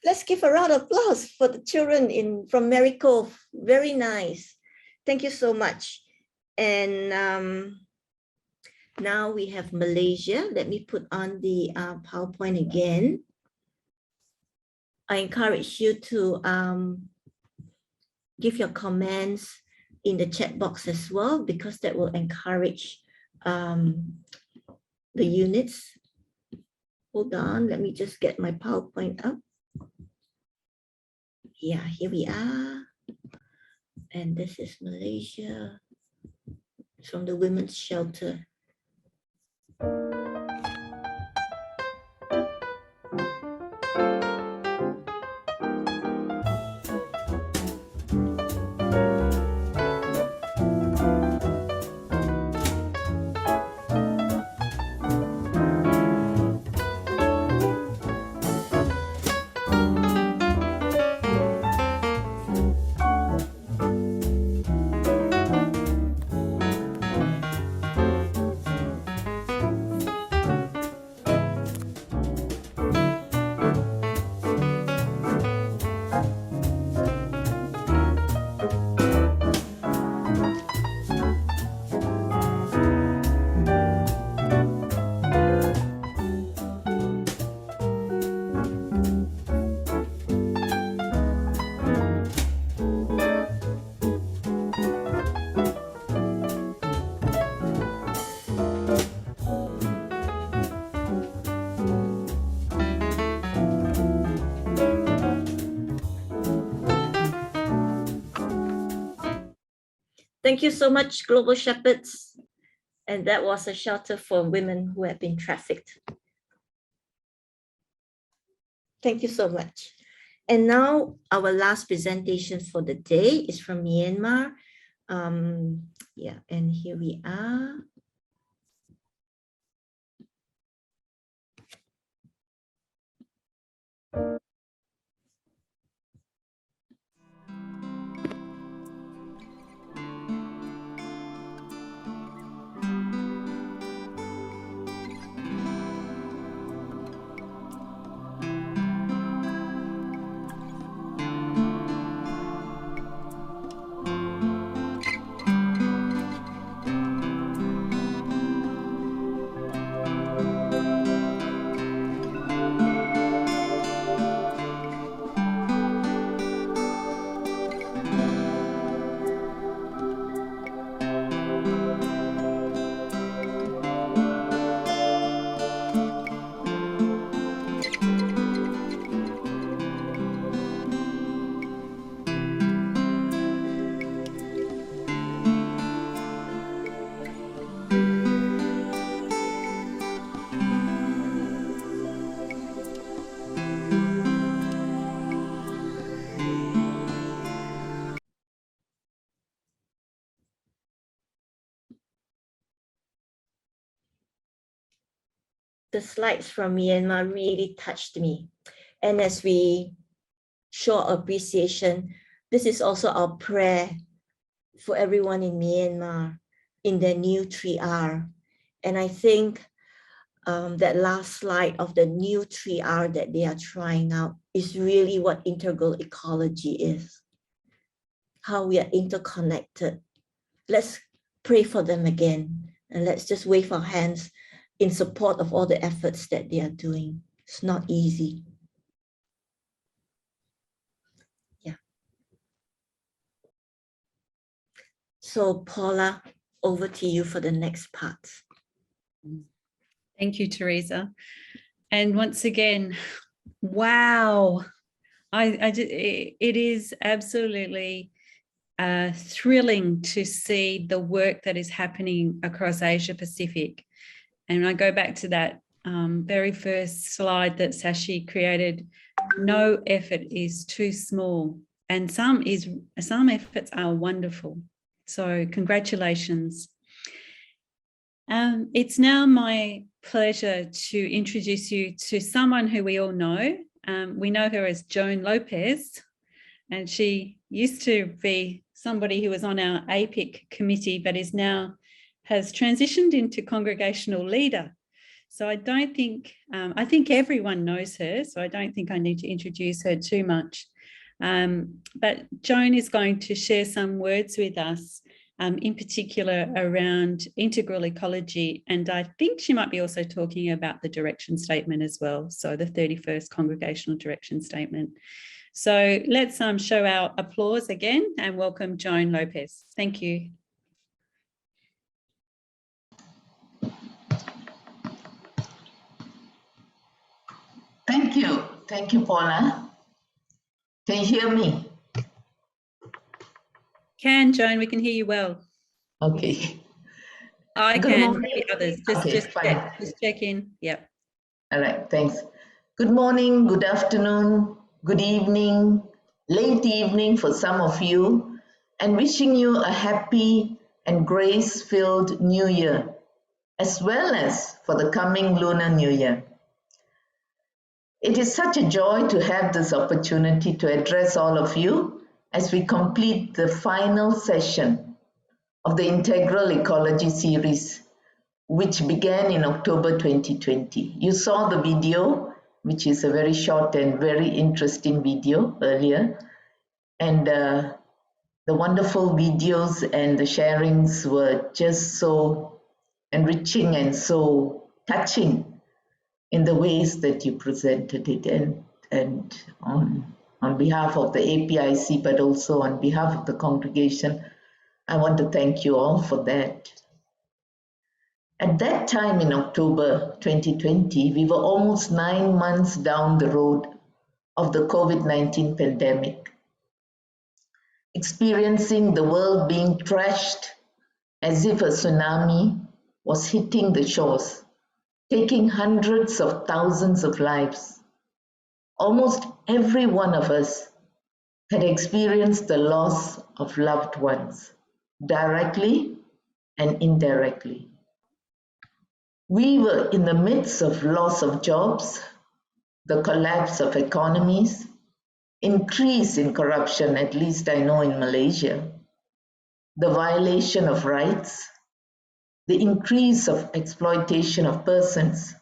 Let's give a round of applause for the children from Mary Cove. Very nice. Thank you so much. And now we have Malaysia. Let me put on the PowerPoint again. I encourage you to give your comments in the chat box as well, because that will encourage the units. Hold on, let me just get my PowerPoint up. Yeah, here we are. And this is Malaysia from the women's shelter. Thank you so much, Global Shepherds. And that was a shelter for women who have been trafficked. Thank you so much. And now our last presentation for the day is from Myanmar. Yeah, and here we are. The slides from Myanmar really touched me. And as we show appreciation, this is also our prayer for everyone in Myanmar in their new 3R. And I think that last slide of the new 3R that they are trying out is really what integral ecology is. How we are interconnected. Let's pray for them again. And let's just wave our hands in support of all the efforts that they are doing. It's not easy. Yeah. So Paula, over to you for the next part. Thank you, Teresa. And once again, wow, it is absolutely thrilling to see the work that is happening across Asia Pacific. And I go back to that very first slide that Sashi created. No effort is too small, and some efforts are wonderful. So congratulations. It's now my pleasure to introduce you to someone who we all know. We know her as Joan Lopez, and she used to be somebody who was on our APIC committee, but has transitioned into congregational leader. So I don't think, I think everyone knows her, so I don't think I need to introduce her too much. But Joan is going to share some words with us, in particular around integral ecology. And I think she might be also talking about the direction statement as well. So the 31st Congregational Direction Statement. So let's show our applause again and welcome Joan Lopez. Thank you. Thank you, Paula. Can you hear me? Can, Joan, we can hear you well. Okay. I Good can morning. hear others. Just check in. Yep. All right, thanks. Good morning, good afternoon, good evening, late evening for some of you, and wishing you a happy and grace-filled new year, as well as for the coming Lunar New Year. It is such a joy to have this opportunity to address all of you as we complete the final session of the Integral Ecology series, which began in October 2020. You saw the video, which is a very short and very interesting video earlier. And the wonderful videos and the sharings were just so enriching and so touching in the ways that you presented it, and on behalf of the APIC, but also on behalf of the congregation, I want to thank you all for that. At that time in October 2020, we were almost 9 months down the road of the COVID-19 pandemic. experiencing the world being trashed as if a tsunami was hitting the shores, taking hundreds of thousands of lives. Almost every one of us had experienced the loss of loved ones, directly and indirectly. We were in the midst of loss of jobs, the collapse of economies, increase in corruption, at least I know in Malaysia, the violation of rights, the increase of exploitation of persons,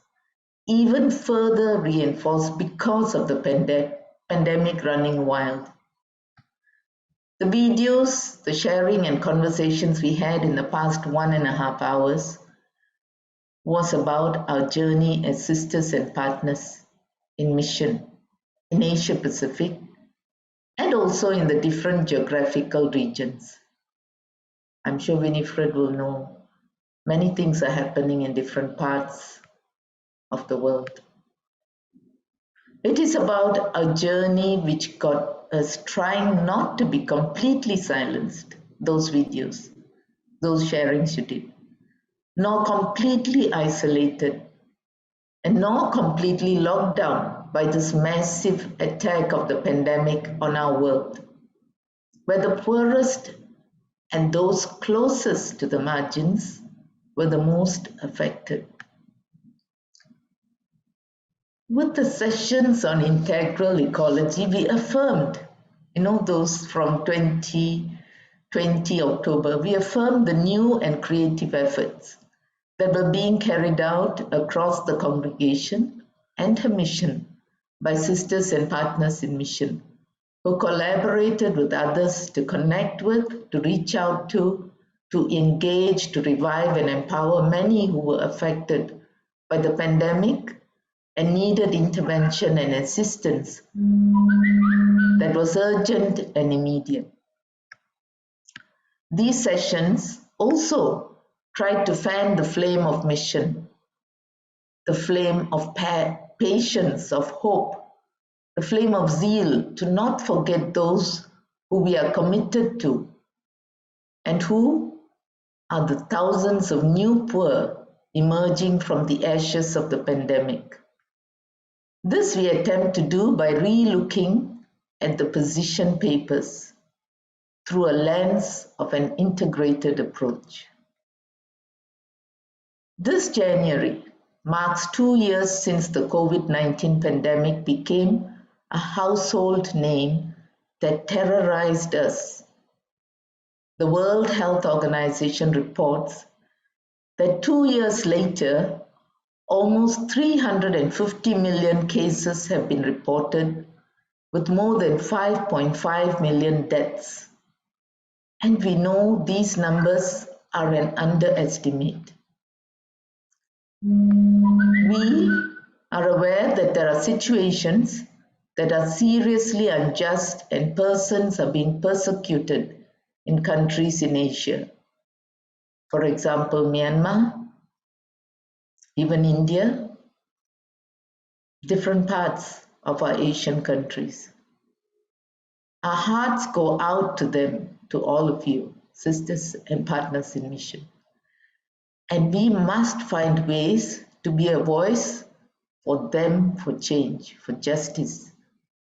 even further reinforced because of the pandemic running wild. The videos, the sharing and conversations we had in the past 1.5 hours was about our journey as sisters and partners in mission in Asia Pacific and also in the different geographical regions. I'm sure Winifred will know many things are happening in different parts of the world. It is about a journey which got us trying not to be completely silenced, those videos, those sharings you did, nor completely isolated, and nor completely locked down by this massive attack of the pandemic on our world, where the poorest and those closest to the margins were the most affected. With the sessions on integral ecology, we affirmed, those from 2020 October, we affirmed the new and creative efforts that were being carried out across the congregation and her mission by sisters and partners in mission, who collaborated with others to connect with, to reach out to engage, to revive and empower many who were affected by the pandemic and needed intervention and assistance that was urgent and immediate. These sessions also tried to fan the flame of mission, the flame of patience, of hope, the flame of zeal to not forget those who we are committed to and who are the thousands of new poor emerging from the ashes of the pandemic. This we attempt to do by re-looking at the position papers through a lens of an integrated approach. This January marks 2 years since the COVID-19 pandemic became a household name that terrorized us. The World Health Organization reports that 2 years later, almost 350 million cases have been reported, with more than 5.5 million deaths. And we know these numbers are an underestimate. We are aware that there are situations that are seriously unjust and persons are being persecuted in countries in Asia. For example, Myanmar, even India, different parts of our Asian countries. Our hearts go out to them, to all of you, sisters and partners in mission. And we must find ways to be a voice for them, for change, for justice,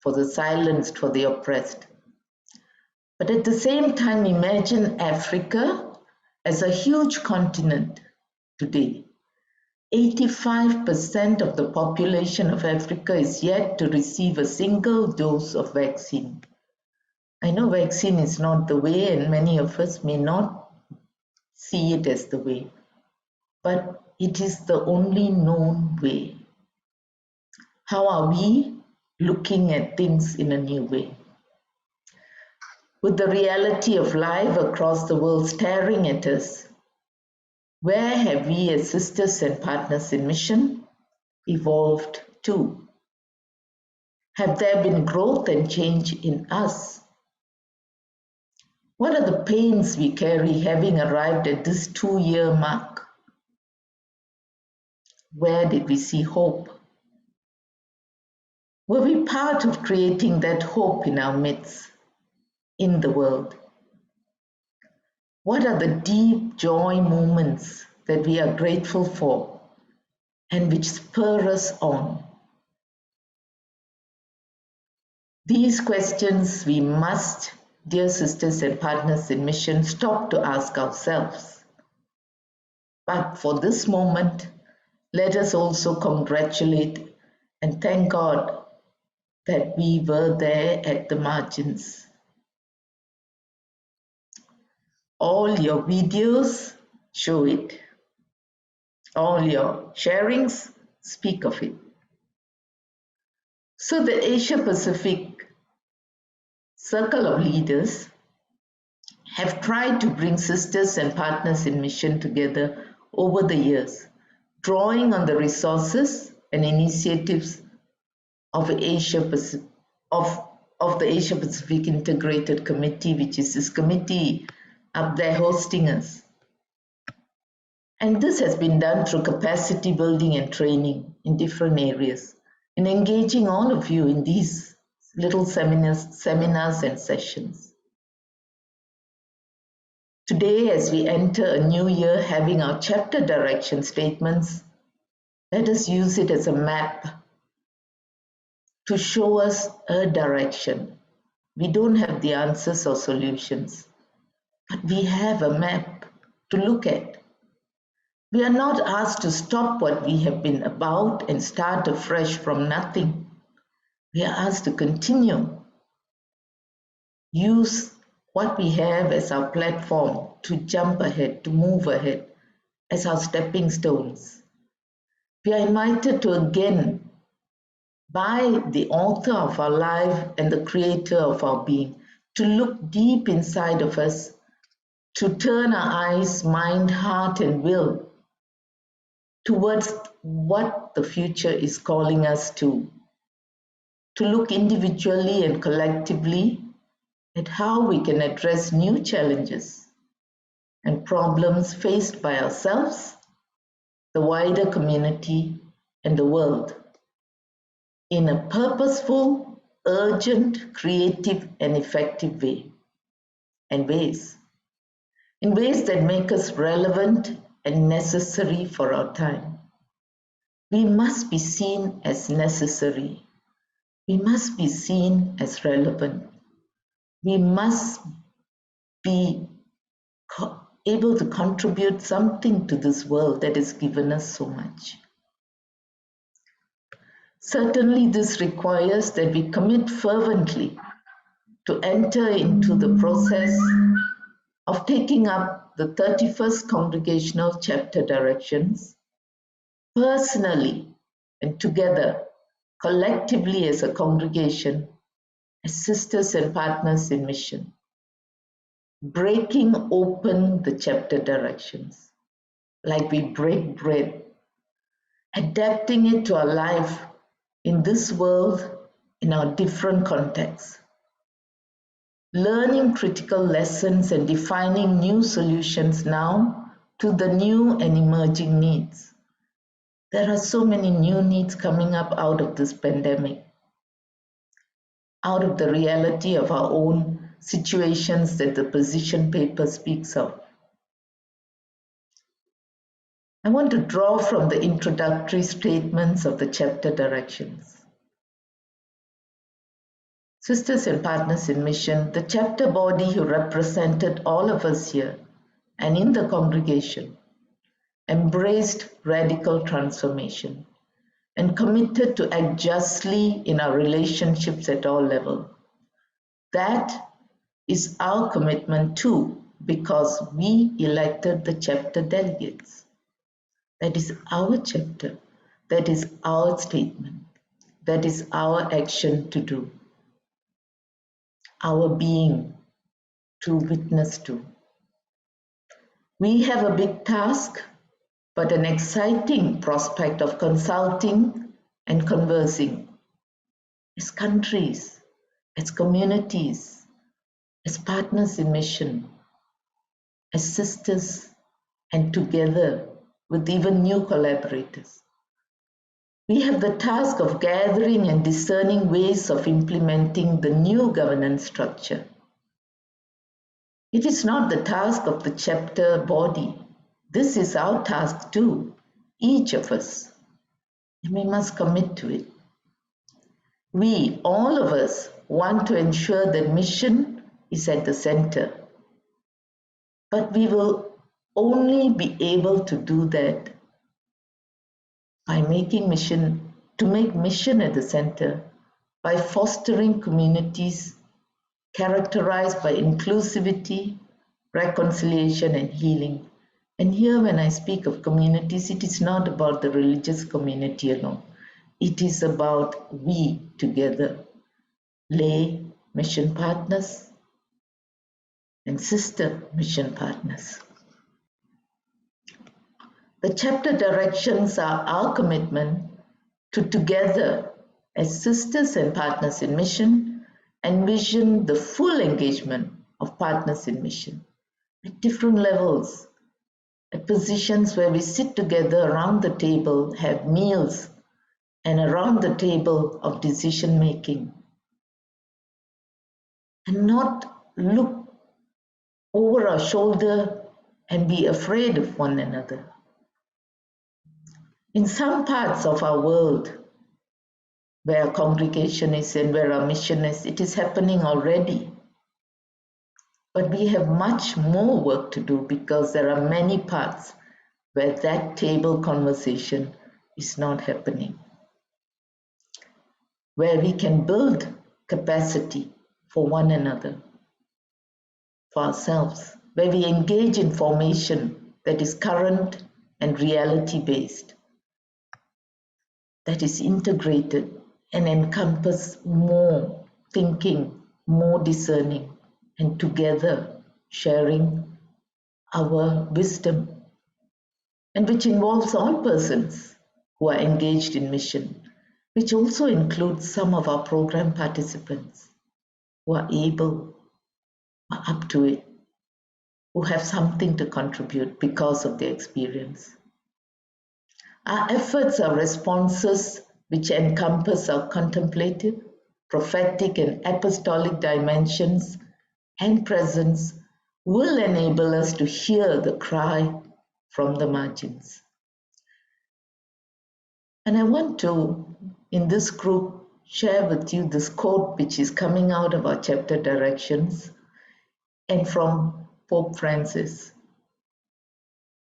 for the silenced, for the oppressed. But at the same time, imagine Africa as a huge continent today. 85% of the population of Africa is yet to receive a single dose of vaccine. I know vaccine is not the way, and many of us may not see it as the way, but it is the only known way. How are we looking at things in a new way? With the reality of life across the world staring at us, where have we as sisters and partners in mission evolved to? Have there been growth and change in us? What are the pains we carry having arrived at this 2-year mark? Where did we see hope? Were we part of creating that hope in our midst? in the world? What are the deep joy moments that we are grateful for and which spur us on? These questions we must, dear sisters and partners in mission, stop to ask ourselves. But for this moment, let us also congratulate and thank God that we were there at the margins. All your videos show it. All your sharings speak of it. So the Asia Pacific Circle of Leaders have tried to bring sisters and partners in mission together over the years, drawing on the resources and initiatives of the Asia Pacific Integrated Committee, which is this committee up there hosting us. And this has been done through capacity building and training in different areas, and engaging all of you in these little seminars and sessions. Today, as we enter a new year having our chapter direction statements, let us use it as a map to show us a direction. We don't have the answers or solutions, but we have a map to look at. We are not asked to stop what we have been about and start afresh from nothing. We are asked to continue. Use what we have as our platform to jump ahead, to move ahead, as our stepping stones. We are invited to again, by the author of our life and the creator of our being, to look deep inside of us, to turn our eyes, mind, heart, and will towards what the future is calling us to look individually and collectively at how we can address new challenges and problems faced by ourselves, the wider community, and the world in a purposeful, urgent, creative, and effective way, in ways that make us relevant and necessary for our time. We must be seen as necessary. We must be seen as relevant. We must be able to contribute something to this world that has given us so much. Certainly, this requires that we commit fervently to enter into the process of taking up the 31st Congregational Chapter Directions personally and together, collectively as a congregation, as sisters and partners in mission, breaking open the chapter directions like we break bread, adapting it to our life in this world in our different contexts, learning critical lessons and defining new solutions now to the new and emerging needs. There are so many new needs coming up out of this pandemic, out of the reality of our own situations that the position paper speaks of. I want to draw from the introductory statements of the chapter directions. Sisters and partners in mission, the chapter body who represented all of us here and in the congregation embraced radical transformation and committed to act justly in our relationships at all levels. That is our commitment too, because we elected the chapter delegates. That is our chapter. That is our statement. That is our action to do. Our being to witness to. We have a big task, but an exciting prospect of consulting and conversing as countries, as communities, as partners in mission, as sisters, and together with even new collaborators. We have the task of gathering and discerning ways of implementing the new governance structure It is not the task of the chapter body. This is our task too, each of us, and we must commit to it. We, all of us, want to ensure that mission is at the center, but we will only be able to do that by making mission at the center, by fostering communities characterized by inclusivity, reconciliation, and healing. And here, when I speak of communities, it is not about the religious community alone. It is about we together, lay mission partners and sister mission partners. The chapter directions are our commitment to together as sisters and partners in mission envision the full engagement of partners in mission at different levels, at positions where we sit together around the table, have meals, and around the table of decision making, and not look over our shoulder and be afraid of one another. In some parts of our world, where our congregation is and where our mission is, it is happening already. But we have much more work to do because there are many parts where that table conversation is not happening, where we can build capacity for one another, for ourselves, where we engage in formation that is current and reality-based, that is integrated and encompass more thinking, more discerning, and together sharing our wisdom, and which involves all persons who are engaged in mission, which also includes some of our program participants who are able, are up to it, who have something to contribute because of their experience. Our efforts are responses which encompass our contemplative, prophetic, and apostolic dimensions and presence will enable us to hear the cry from the margins. And I want to, in this group, share with you this quote which is coming out of our chapter directions and from Pope Francis,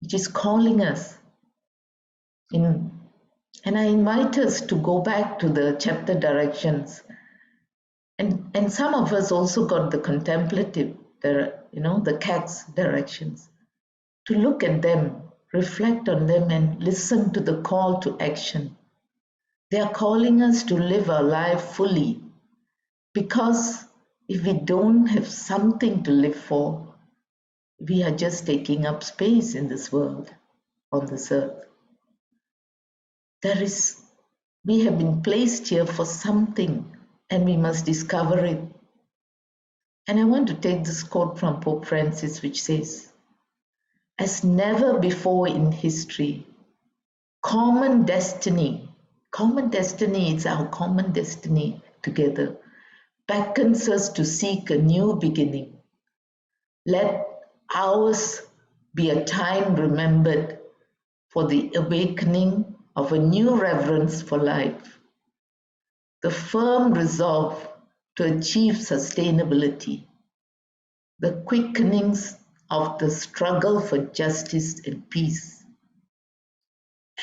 which is calling us in, and I invite us to go back to the chapter directions. And some of us also got the contemplative, the CAC's directions, to look at them, reflect on them, and listen to the call to action. They are calling us to live our life fully, because if we don't have something to live for, we are just taking up space in this world, on this earth. We have been placed here for something, and we must discover it. And I want to take this quote from Pope Francis, which says, "As never before in history, common destiny, it's our common destiny together, beckons us to seek a new beginning. Let ours be a time remembered for the awakening of a new reverence for life, the firm resolve to achieve sustainability, the quickenings of the struggle for justice and peace,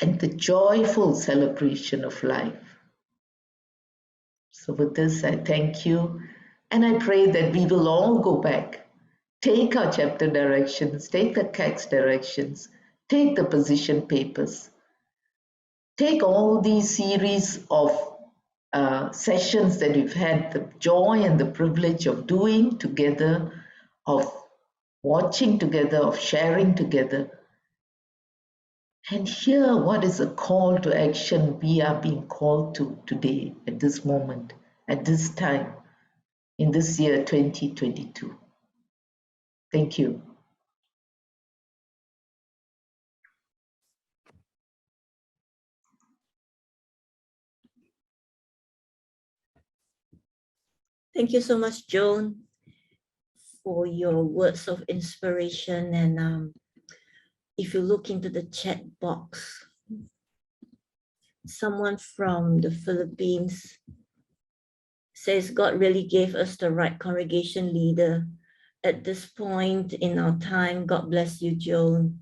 and the joyful celebration of life." So with this, I thank you, and I pray that we will all go back, take our chapter directions, take the CAC's directions, take the position papers, take all these series of sessions that we've had the joy and the privilege of doing together, of watching together, of sharing together, and hear what is a call to action we are being called to today, at this moment, at this time, in this year 2022. Thank you. Thank you so much, Joan. for your words of inspiration. And if you look into the chat box, someone from the Philippines says, God really gave us the right congregation leader at this point in our time. God bless you, Joan.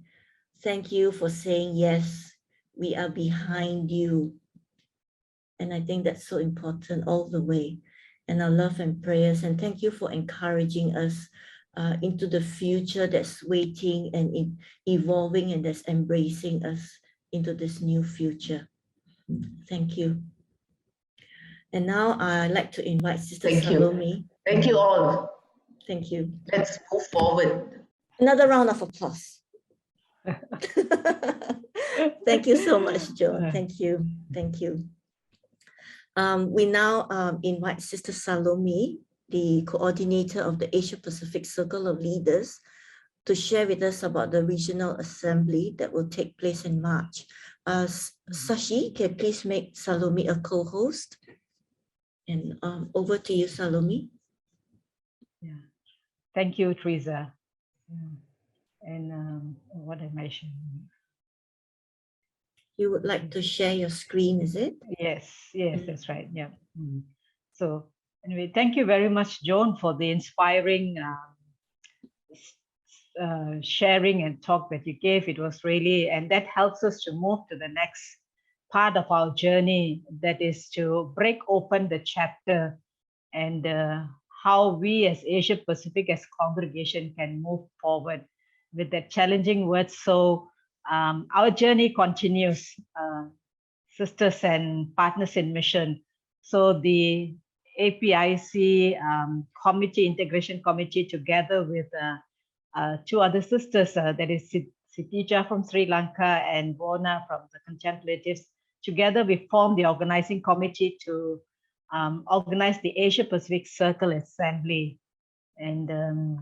Thank you for saying yes. We are behind you. And I think that's so important all the way. And our love and prayers. And thank you for encouraging us into the future that's waiting and evolving and that's embracing us into this new future. Thank you. And now I'd like to invite Sister Thank you. Salome. Thank you all. Thank you. Let's move forward. Another round of applause. Thank you so much, Joan. Thank you. Thank you. We now invite Sister Salome, the coordinator of the Asia Pacific Circle of Leaders, to share with us about the regional assembly that will take place in March. Sashi, can you please make Salome a co-host? And over to you, Salome. Yeah. Thank you, Teresa. And what am I sharing? You would like to share your screen, is it? Yes, that's right. Yeah. So anyway, thank you very much, Joan, for the inspiring sharing and talk that you gave. It was really, and that helps us to move to the next part of our journey, that is to break open the chapter and how we as Asia Pacific as congregation can move forward with that challenging words. So our journey continues, sisters and partners in mission. So the APIC committee, integration committee, together with two other sisters, that is Sitija from Sri Lanka and Bona from the Contemplatives. Together, we formed the organizing committee to organize the Asia Pacific Circle Assembly. And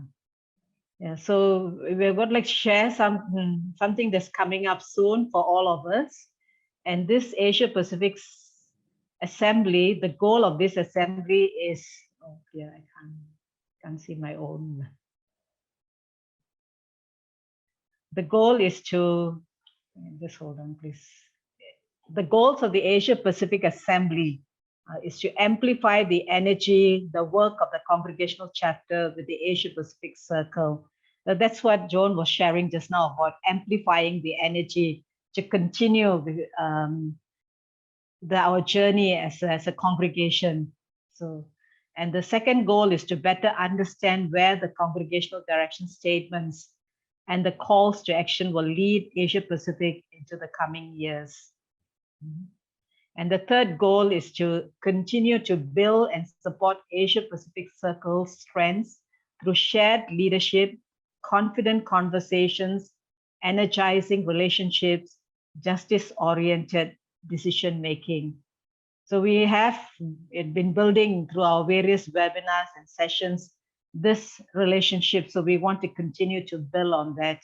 yeah, so we're going to like share something that's coming up soon for all of us. And this Asia Pacific Assembly, the goal of this assembly is, oh yeah, I can't see my own. The goal is to, just hold on, please. The goals of the Asia Pacific Assembly is to amplify the energy, the work of the congregational chapter with the Asia Pacific Circle. That's what Joan was sharing just now about amplifying the energy to continue our journey as a congregation. So, and the second goal is to better understand where the congregational direction statements and the calls to action will lead Asia Pacific into the coming years. And the third goal is to continue to build and support Asia Pacific Circle's strengths through shared leadership, confident conversations, energizing relationships, justice-oriented decision-making. So we have been building through our various webinars and sessions this relationship. So we want to continue to build on that.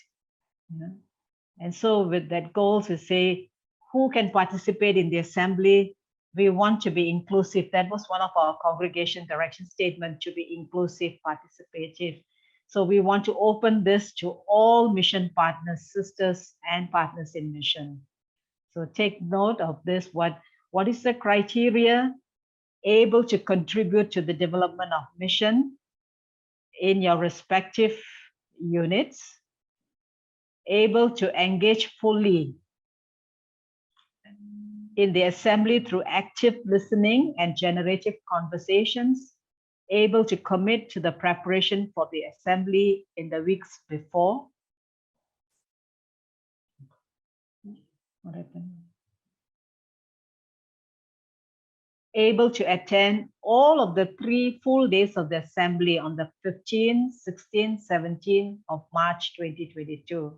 And so with that goal to say, who can participate in the assembly? We want to be inclusive. That was one of our congregation direction statement, to be inclusive, participative. So we want to open this to all mission partners, sisters and partners in mission. So take note of this. What is the criteria? Able to contribute to the development of mission in your respective units, able to engage fully in the assembly through active listening and generative conversations, able to commit to the preparation for the assembly in the weeks before. What happened? Able to attend all of the 3 full days of the assembly on the 15th, 16th, 17th of March 2022.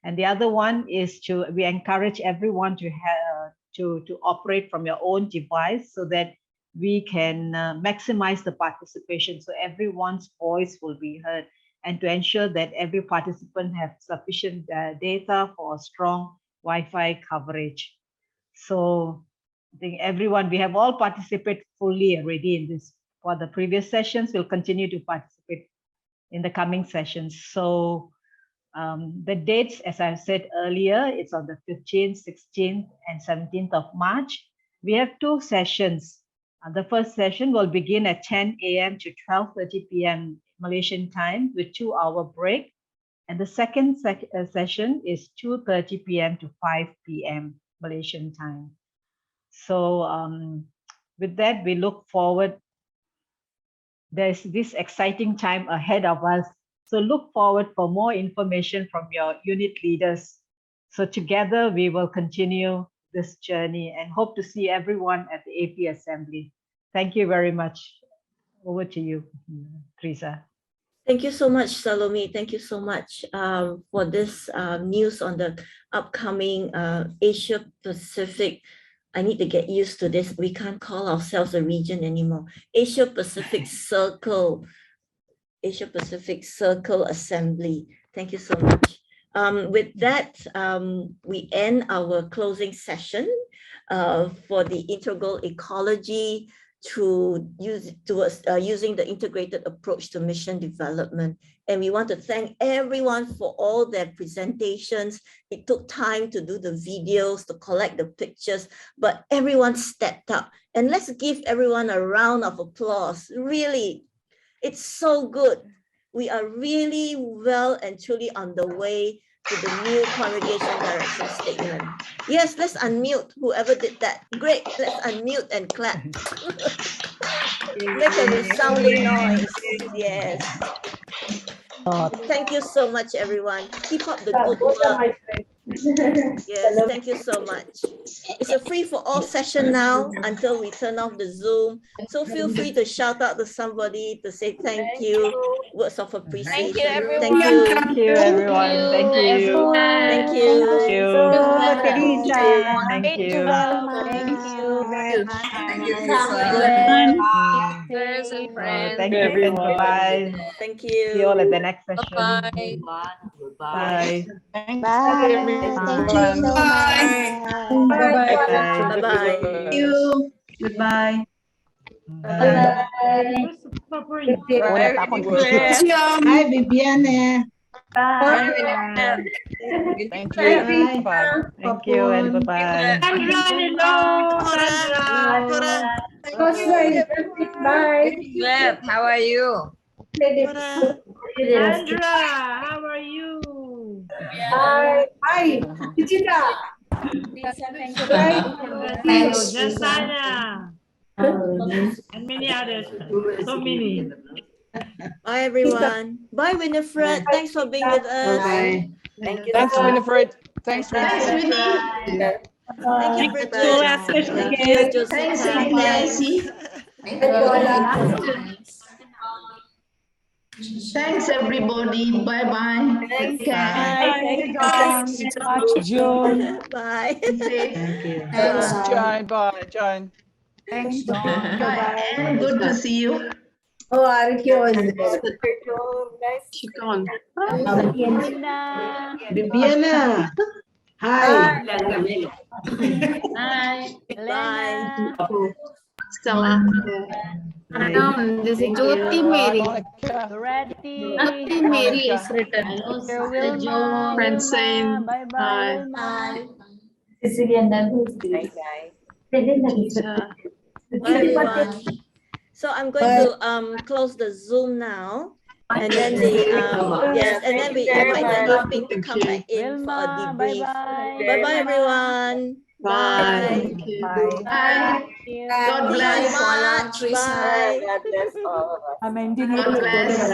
And the other one is we encourage everyone to have to operate from your own device so that we can maximize the participation, so everyone's voice will be heard, and to ensure that every participant have sufficient data for strong Wi-Fi coverage. So I think everyone, we have all participated fully already in this. For the previous sessions, we'll continue to participate in the coming sessions. So the dates, as I said earlier, it's on the 15th, 16th, and 17th of March. We have 2 sessions. The first session will begin at 10 a.m. to 12:30 p.m. Malaysian time with 2-hour break. And the second session is 2:30 p.m. to 5 p.m. Malaysian time. So with that, we look forward. There's this exciting time ahead of us. So look forward for more information from your unit leaders. So together we will continue this journey and hope to see everyone at the AP Assembly. Thank you very much. Over to you, Teresa. Thank you so much, Salome. Thank you so much for this news on the upcoming Asia Pacific. I need to get used to this. We can't call ourselves a region anymore. Asia Pacific Circle Assembly. Thank you so much. With that, we end our closing session for the integral ecology towards using the integrated approach to mission development. And we want to thank everyone for all their presentations. It took time to do the videos, to collect the pictures, but everyone stepped up. And let's give everyone a round of applause. Really, it's so good. We are really well and truly on the way to the new congregation direction statement. Yes, let's unmute whoever did that. Great, let's unmute and clap. Make a resounding noise. Yes. Thank you so much, everyone. Keep up the good work. Yes, thank you so much. It's a free for all session now until we turn off the Zoom. So feel free to shout out to somebody to say thank you, words of appreciation. Thank you. Thank you, everyone. Thank you. Thank you. Thank you. Thank you. Thank you, Thank you, and bye-bye. Thank See you all you. at the next session. Bye. Bye. Thanks, Bye. everyone. Thank you so much. Bye-bye. Bye-bye. Thank you. Goodbye. Bye. Hi, Bibiana. Thank you. Bye. Thank you, and bye-bye. Web, how are you? Sandra, how are you? Hi. Jasana, and many others. So many. Bye, everyone. Bye, Winifred. Thanks for being with us. Thank you. Thanks, Winifred. Thanks, Thanks, Winifred. Winnie. Thank you, Thanks Bridget. to our special Thank guest. you, Josita. Thanks, Thanks. Thanks, everybody. Bye-bye. Take care. Thank you so much, June. Bye. Thank you. Thanks, Bye. Joan. Bye, Joan. Thanks, John. Bye-bye. And good to see you. Oh, Ariki was Bibiana. Hi. Bye. Stella. This is Jyoti Mary. Monica. Mary is written. Wilma, Francine. bye-bye. Hi. Bye, everyone. So I'm going to close the Zoom now. And then yes, and then we invite the evening to come back in for a Wilma, debrief. bye-bye. Bye-bye, everyone. Bye. Bye. God bless. Bye. Bye. I'm ending God it. bless.